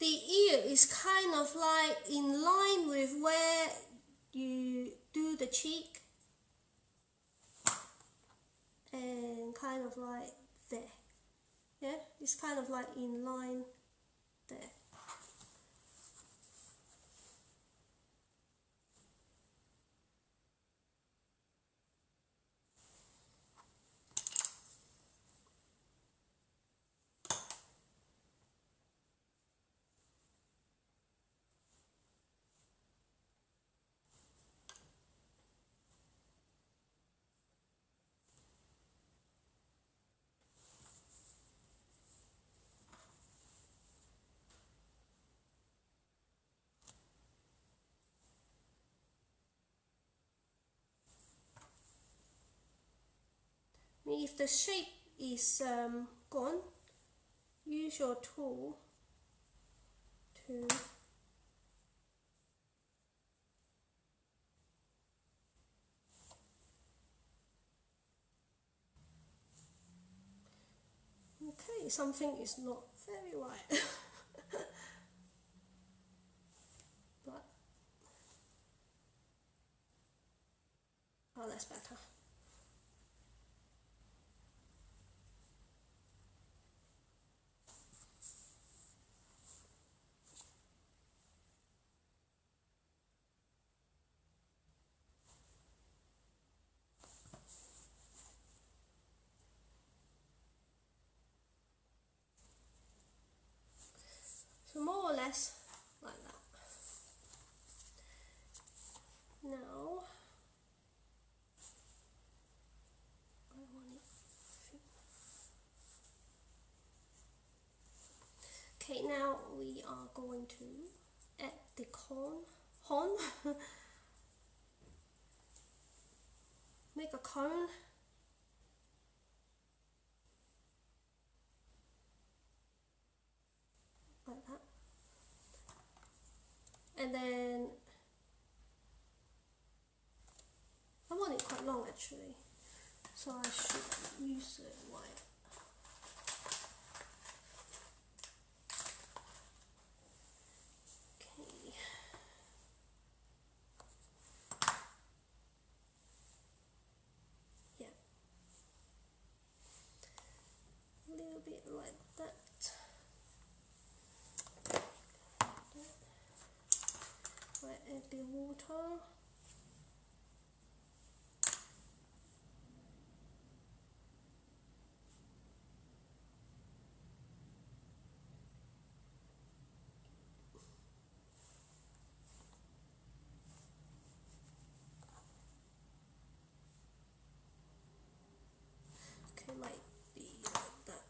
The ear is kind of like in line with where you do the cheek, and kind of like there. Yeah, it's kind of like in line there. If the shape is gone, use your tool to okay, something is not very right. But oh, that's better. So more or less like that. Now I want it. Okay, now we are going to add the horn. Make a cone and then I want it quite long actually, so I should use a wire. Okay. Yeah. A little bit like that. Add the water. Okay, might be like that.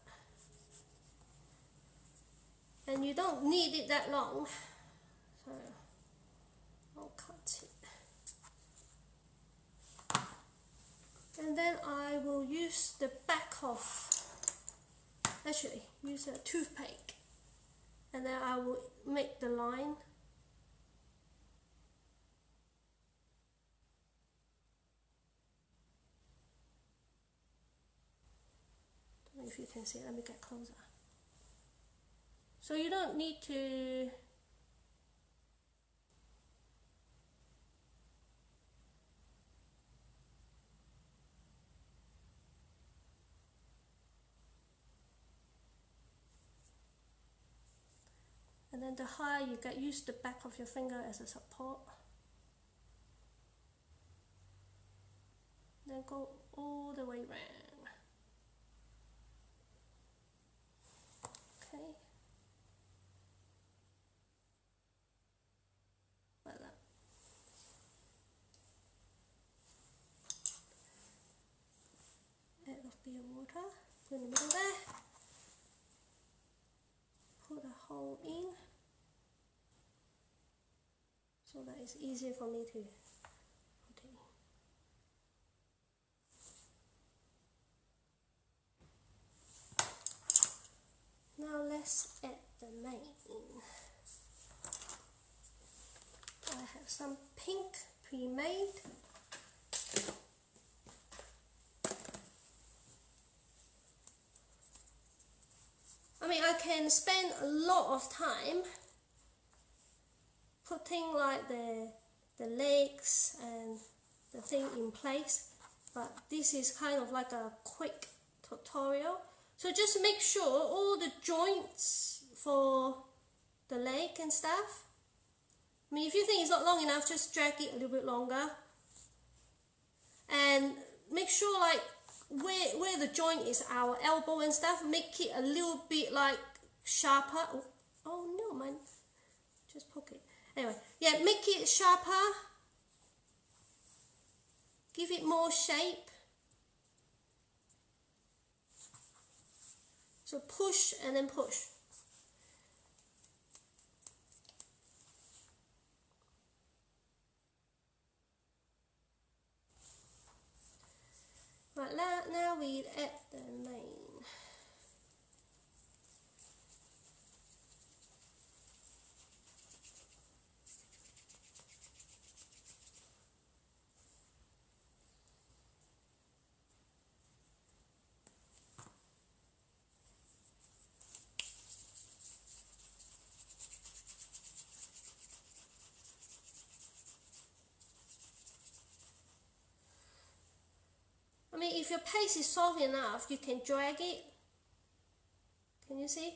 And you don't need it that long, so I'll cut it. And then I will use the back of, actually use a toothpick, and then I will make the line. Don't know if you can see it, let me get closer. So you don't need to and then the higher you get, use the back of your finger as a support. Then go all the way round. Okay. Like that. Add a bit of water, put in the middle there. Put a hole in, so that it's easier for me to put it in. Now let's add the name. I have some pink pre-made. I mean, I can spend a lot of time putting like the legs and the thing in place, but this is kind of like a quick tutorial. So just make sure all the joints for the leg and stuff. I mean, if you think it's not long enough, just drag it a little bit longer. And make sure like where the joint is our elbow and stuff, make it a little bit like sharper. Oh no, man, just poke it. Anyway, yeah, make it sharper. Give it more shape. So push and then push. Right, now we add the name. I mean, if your paste is soft enough, you can drag it. Can you see?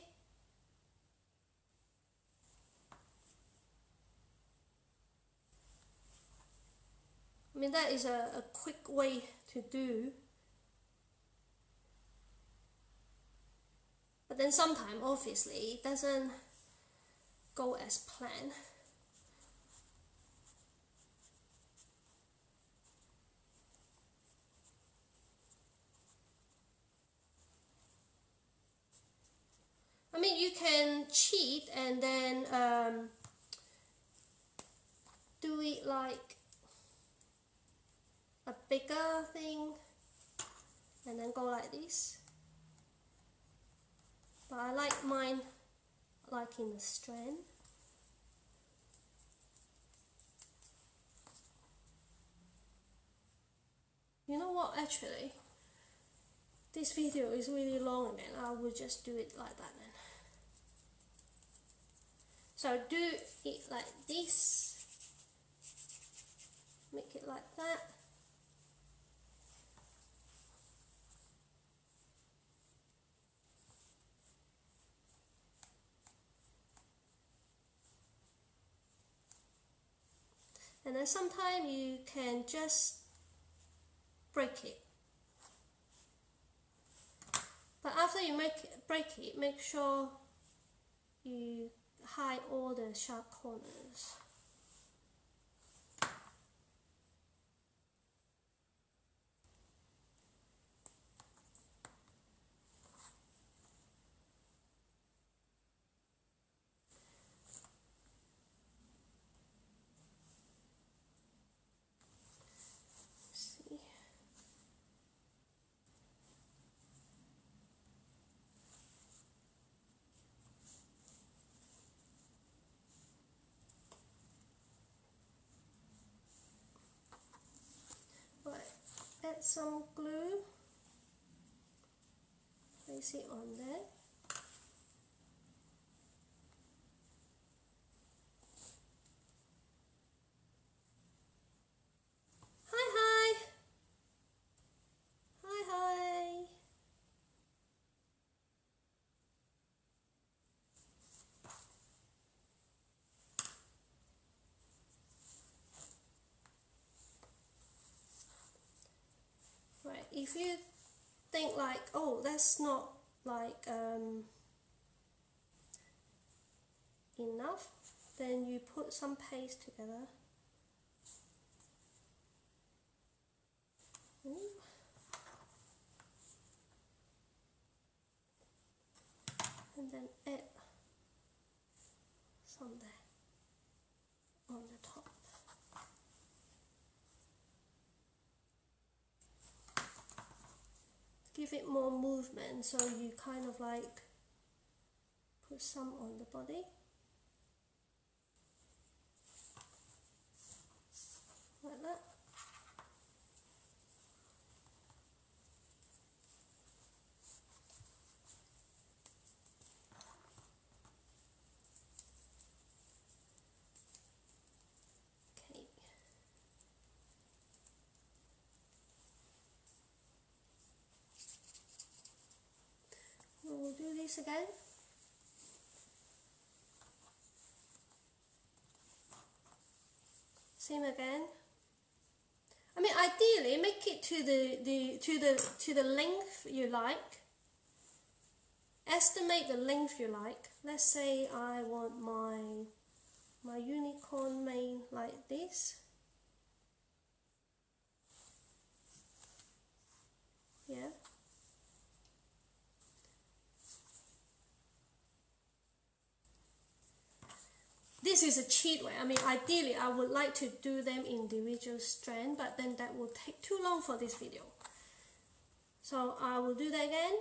I mean, that is a quick way to do. But then sometimes, obviously, it doesn't go as planned. I mean, you can cheat and then do it like a bigger thing and then go like this. But I like mine like in the strand. You know what, actually, this video is really long again. I will just do it like that then. So do it like this, make it like that. And then sometimes you can just break it. But after you break it, make sure you hide all the sharp corners. Add some glue, place it on there. Hi, hi. Hi, hi. Right, if you think like, oh, that's not like enough, then you put some paste together. And then add some there on the top. Give it more movement, so you kind of like put some on the body. Like that. Okay. We'll do this again. Same again. I mean, ideally, make it to the length you like. Estimate the length you like. Let's say I want my unicorn made like this. Yeah. This is a cheat way. I mean, ideally, I would like to do them individual strand, but then that will take too long for this video. So I will do that again.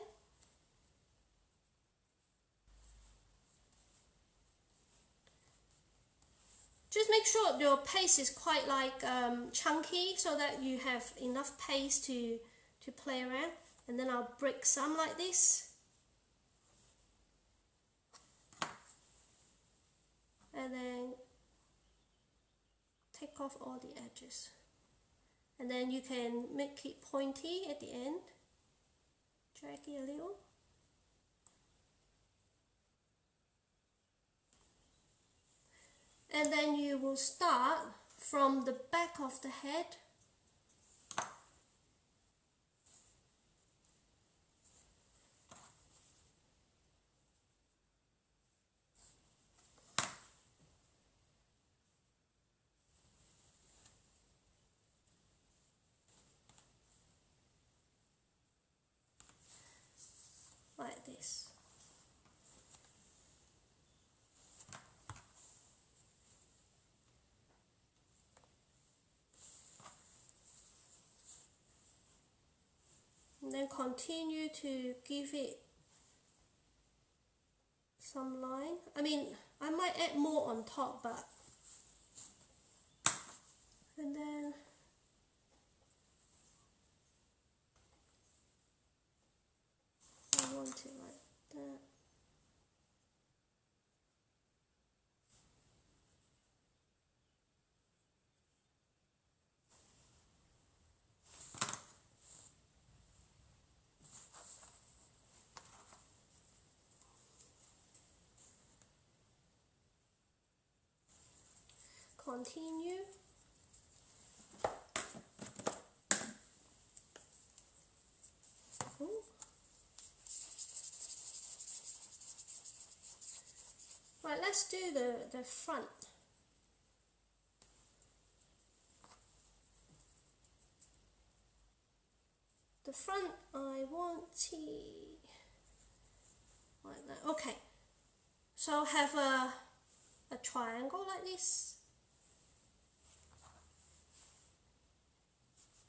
Just make sure your paste is quite like chunky, so that you have enough paste to play around. And then I'll break some like this. And then take off all the edges. And then you can make it pointy at the end. Drag it a little. And then you will start from the back of the head. Like this. And then continue to give it some line. I mean, I might add more on top, but and then continue. Right, let's do the front. The front I want to like that. Okay, so have a triangle like this.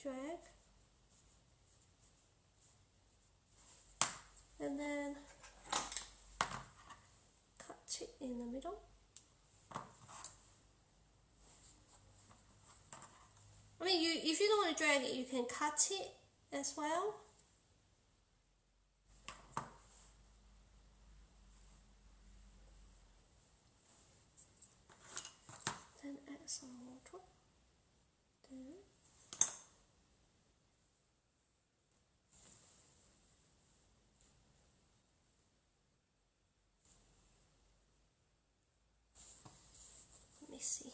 Drag. And then cut it in the middle. I mean, if you don't want to drag it, you can cut it as well. Then add some water. There. Let me see.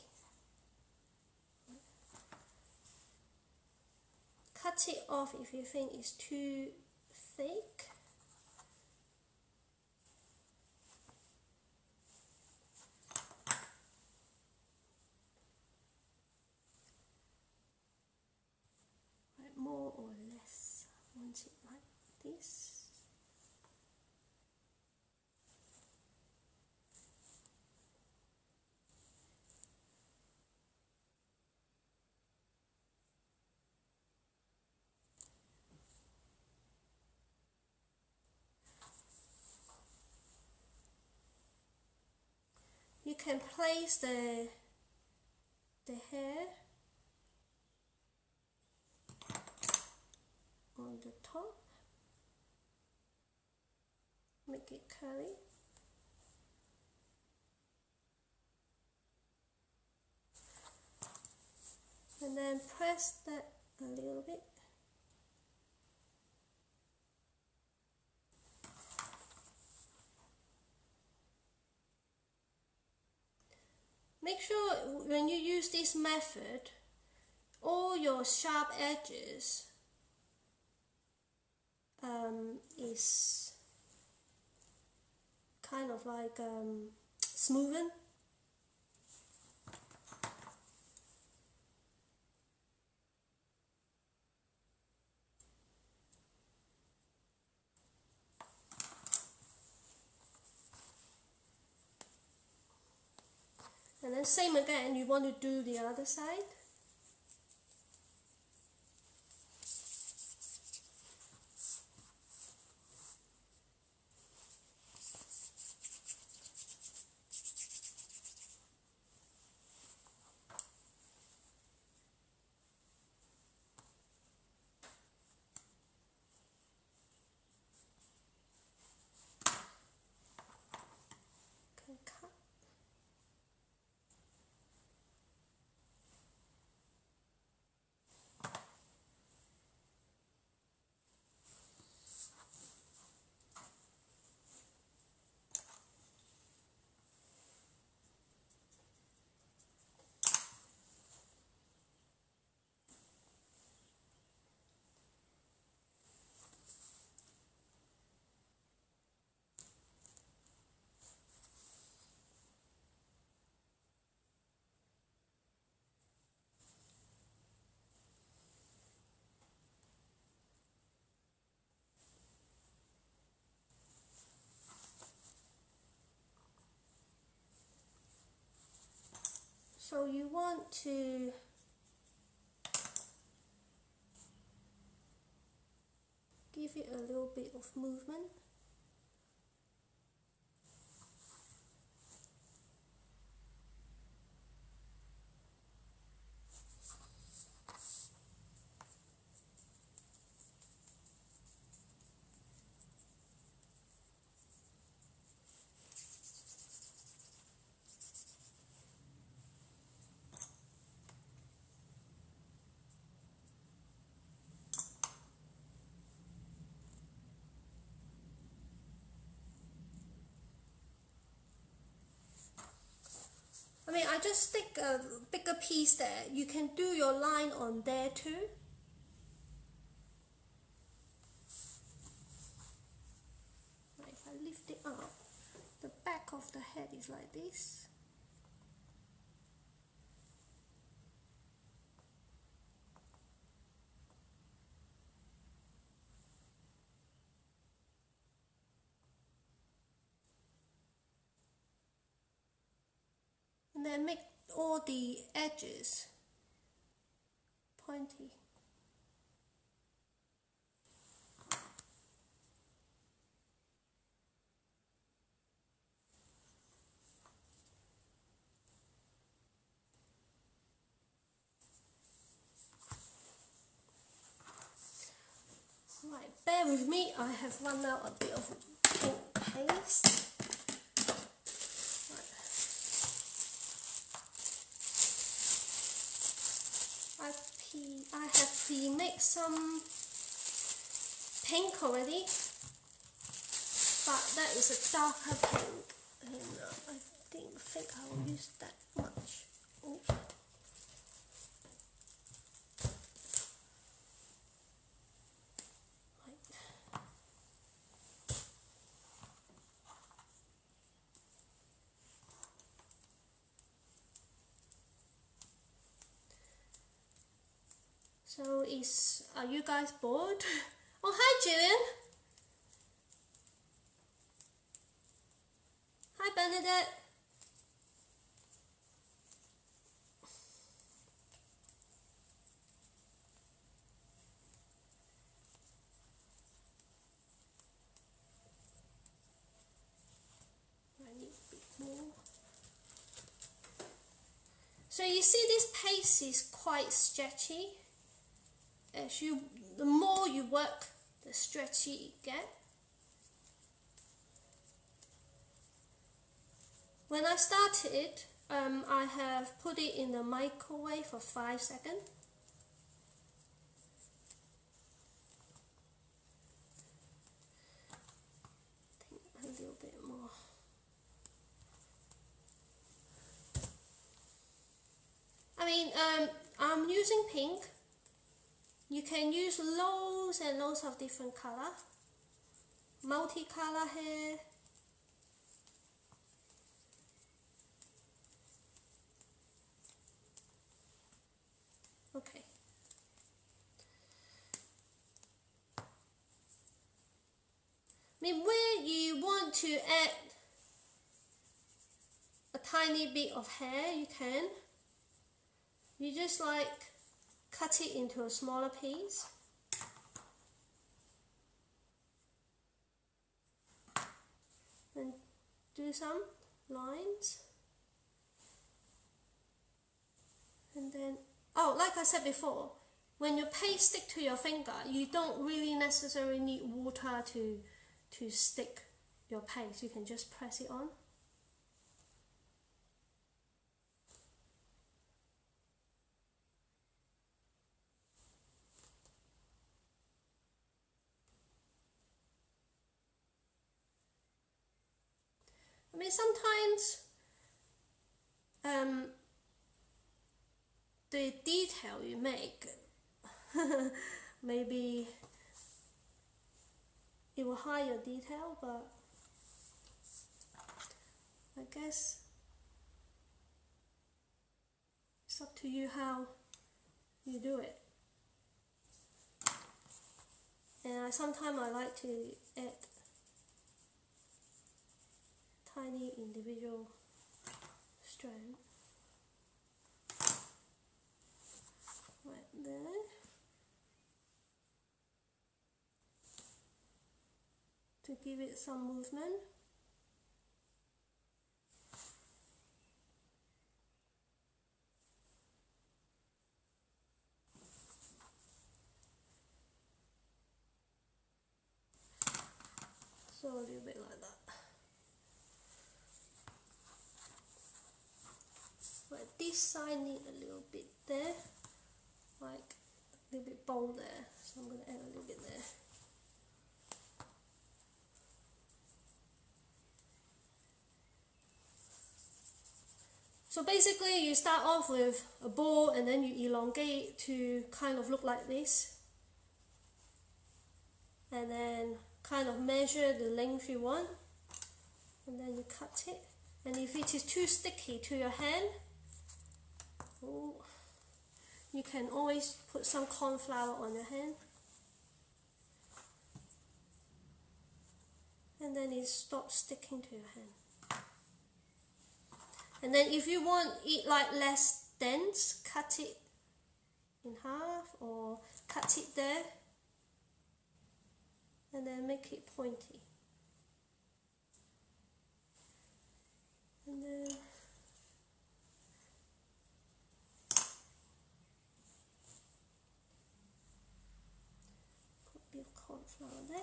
Cut it off if you think it's too thick. Right, more or less. I want it like this. You can place the hair on the top, make it curly. And then press that a little bit. Make sure when you use this method, all your sharp edges is kind of like smoothen. And then same again, you want to do the other side. Can cut. So you want to give it a little bit of movement. mean, I just stick a bigger piece there. You can do your line on there too. Right, if I lift it up, the back of the head is like this. And then make all the edges pointy. Right, bear with me, I have run out a bit of paste. I have pre-made some pink already, but that is a darker pink, and I think I will use that much. Oops. Right. So are you guys bored? Oh, hi Julian. Hi Bernadette. I need a bit more. So you see this paste is quite stretchy. The more you work, the stretchy it gets. When I started, I have put it in the microwave for 5 seconds. I think a little bit more. I mean, I'm using pink. You can use loads and loads of different color, multicolor hair. Okay. I mean, where you want to add a tiny bit of hair, you can. You just like cut it into a smaller piece. And do some lines. And then, oh, like I said before, when your paste stick to your finger, you don't really necessarily need water to stick your paste. You can just press it on. I mean, sometimes the detail you make, maybe it will hide your detail, but I guess it's up to you how you do it. And sometimes I like to add tiny individual strand right there. To give it some movement. So a little bit like that. Right, this side need a little bit there, like a little bit bold there, so I'm going to add a little bit there. So basically you start off with a ball and then you elongate to kind of look like this. And then kind of measure the length you want. And then you cut it. And if it is too sticky to your hand, you can always put some corn flour on your hand. And then it stops sticking to your hand. And then if you want it like less dense, cut it in half or cut it there and then make it pointy. And then put a bit of corn flour there.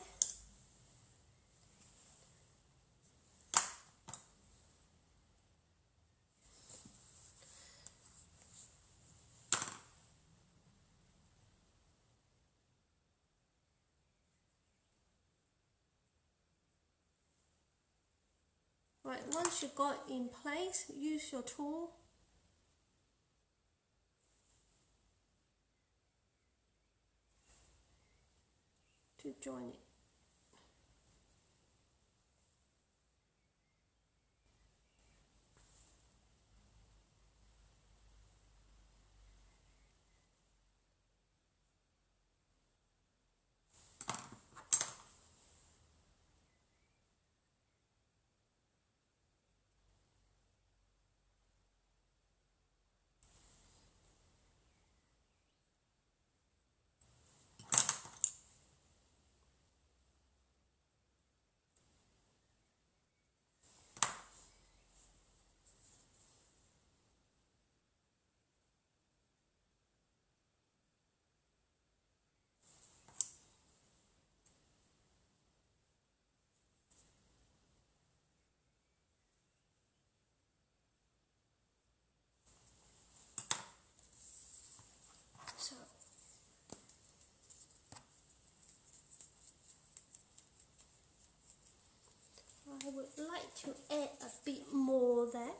Right, once you got in place, use your tool to join it. So I would like to add a bit more there.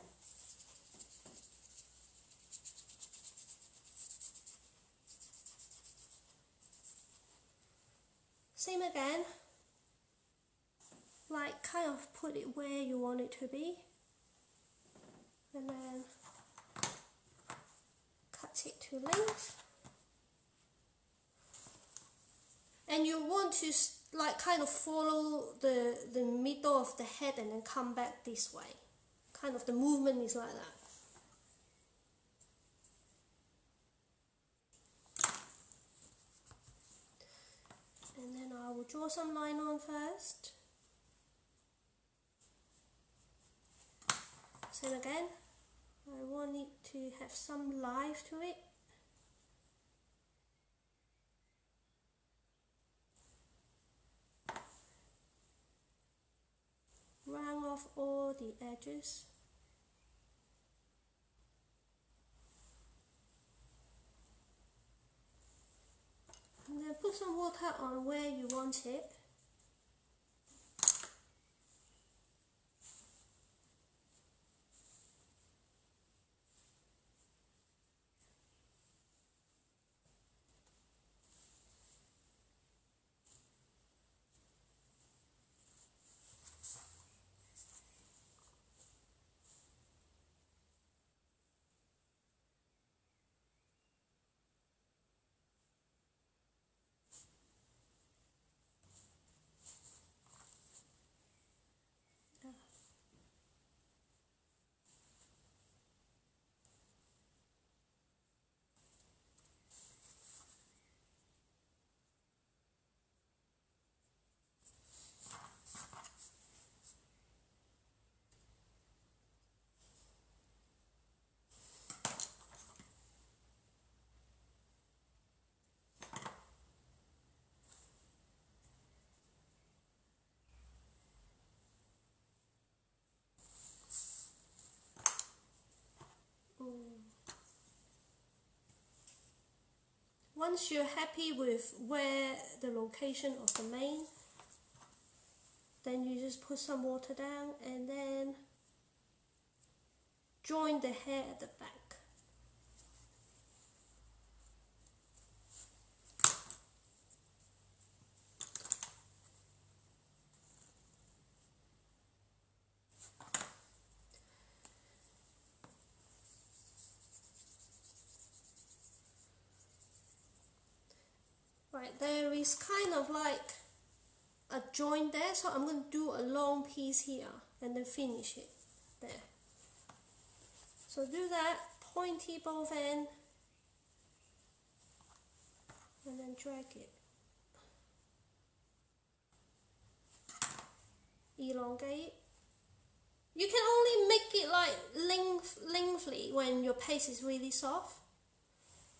Same again, like kind of put it where you want it to be and then cut it to length. And you want to like kind of follow the middle of the head and then come back this way. Kind of the movement is like that. And then I will draw some line on first. Same again, I want it to have some life to it. Round off all the edges. And then put some water on where you want it. Once you're happy with where the location of the mane, then you just put some water down and then join the hair at the back. Right, there is kind of like a joint there, so I'm going to do a long piece here and then finish it there. So do that, pointy both end, and then drag it. Elongate. You can only make it like lengthy when your paste is really soft.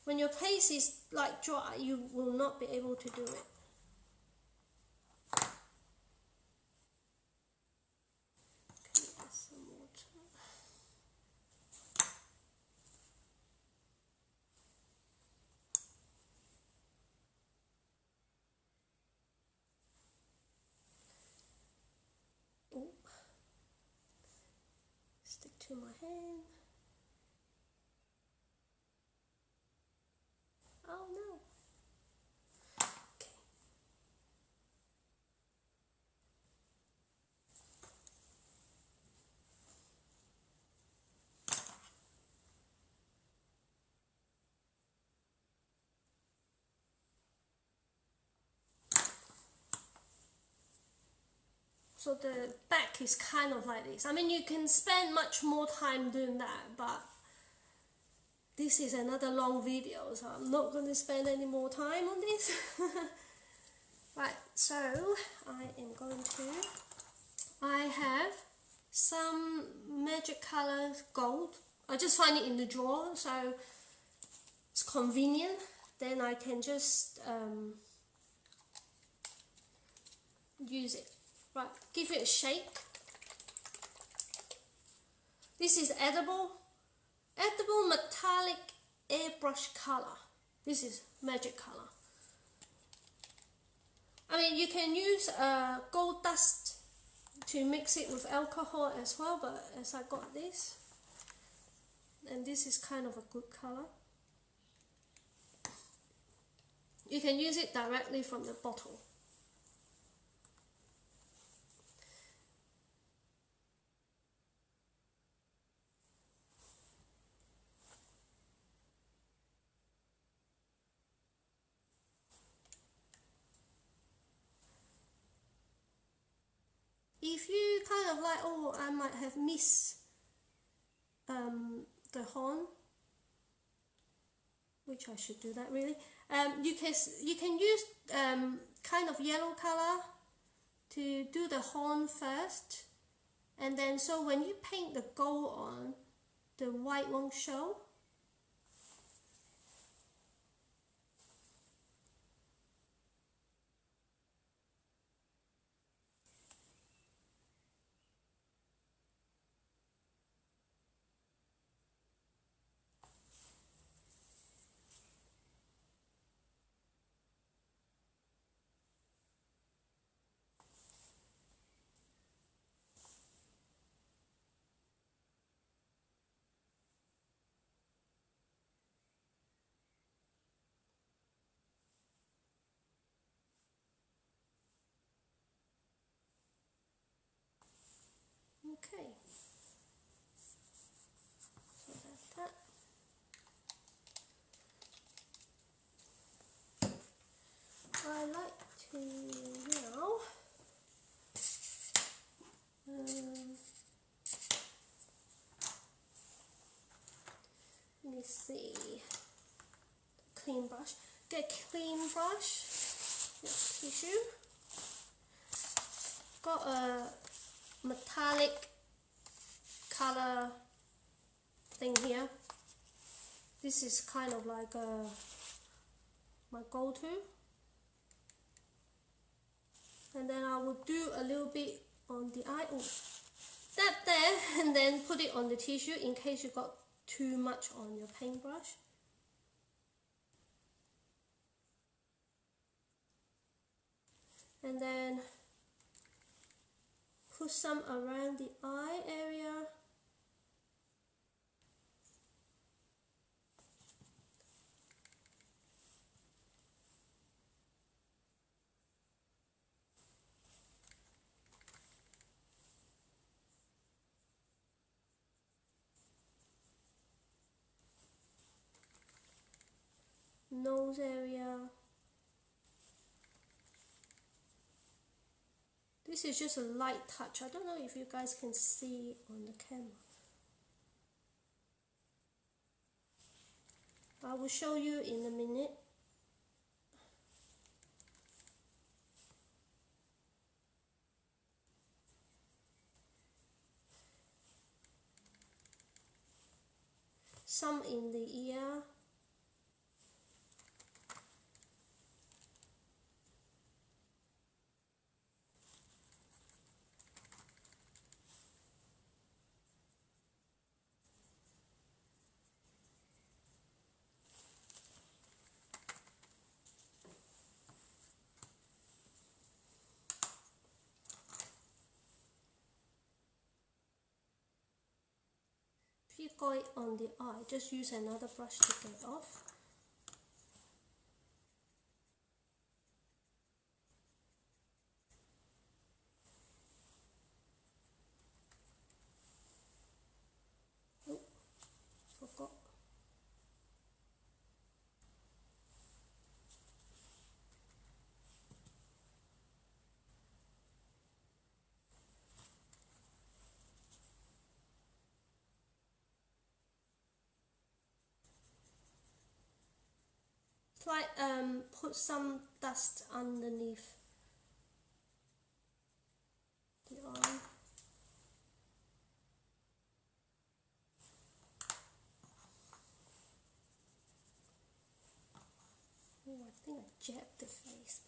When your paste is like dry, you will not be able to do it. Okay, add some water. Oh, stick to my hand. Oh no. Okay. So the back is kind of like this. I mean, you can spend much more time doing that, but this is another long video, so I'm not going to spend any more time on this. Right, so I am going to, I have some magic color gold. I just find it in the drawer, so it's convenient. Then I can just use it. Right, give it a shake. This is edible metallic airbrush color. This is magic color. I mean, you can use gold dust to mix it with alcohol as well, but as I got this, and this is kind of a good color. You can use it directly from the bottle. If you kind of like, oh, I might have missed the horn, which I should do that really. You can use kind of yellow color to do the horn first, and then so when you paint the gold on, the white won't show. Okay, so that's that. I like to now let me see, clean brush, get a clean brush, tissue, got a metallic color thing here. This is kind of like my go-to, and then I will do a little bit on the eye. Oh, that there, and then put it on the tissue in case you got too much on your paintbrush. And then put some around the eye area. nose area. This is just a light touch. I don't know if you guys can see on the camera. I will show you in a minute. Some in the ear. If you got it on the eye, just use another brush to get it off. Oh, forgot. Like put some dust underneath the eye. Oh, I think I jabbed the face.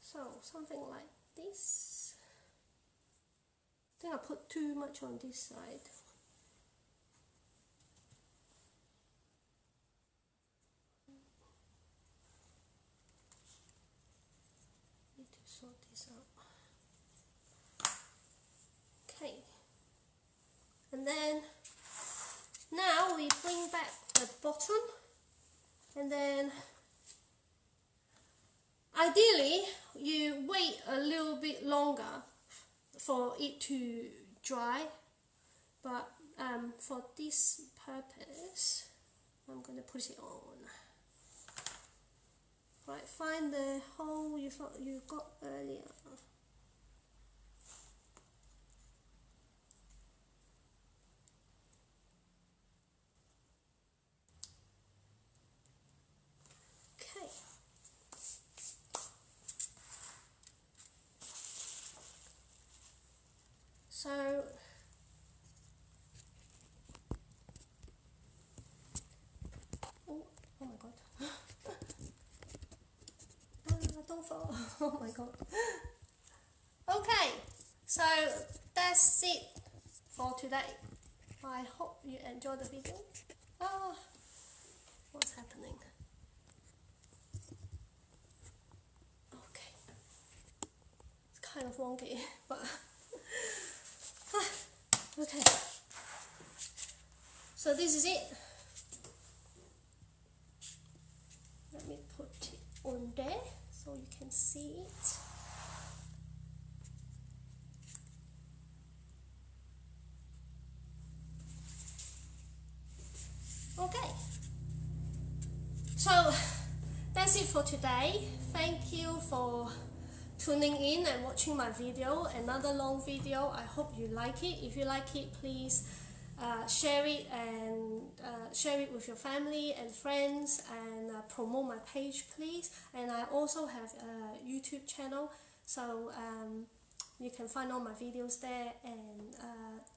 So something like this. I think I put too much on this side. Need to sort this out. Okay. And then now we bring back the bottom, and then ideally you wait a little bit longer for it to dry, but for this purpose I'm going to put it on. Right, find the hole you thought you got earlier. Okay. So oh my god. Don't fall. Oh my god. Okay, so that's it for today. I hope you enjoyed the video. What's happening? Okay, it's kind of wonky, but okay. So this is it. Let me put it on there so you can see it. Okay, so that's it for today. Thank you for tuning in and watching my video, another long video. I hope you like it. If you like it, please share it and share it with your family and friends, and promote my page, please. And I also have a YouTube channel, so you can find all my videos there, and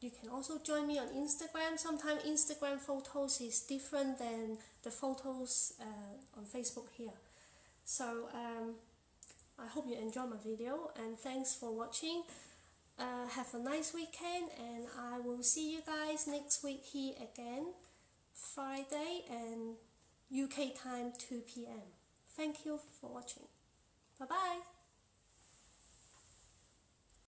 you can also join me on Instagram. Sometimes Instagram photos is different than the photos on Facebook here. So I hope you enjoy my video, and thanks for watching. Have a nice weekend, and I will see you guys next week here again, Friday and UK time 2 p.m. Thank you for watching. Bye bye.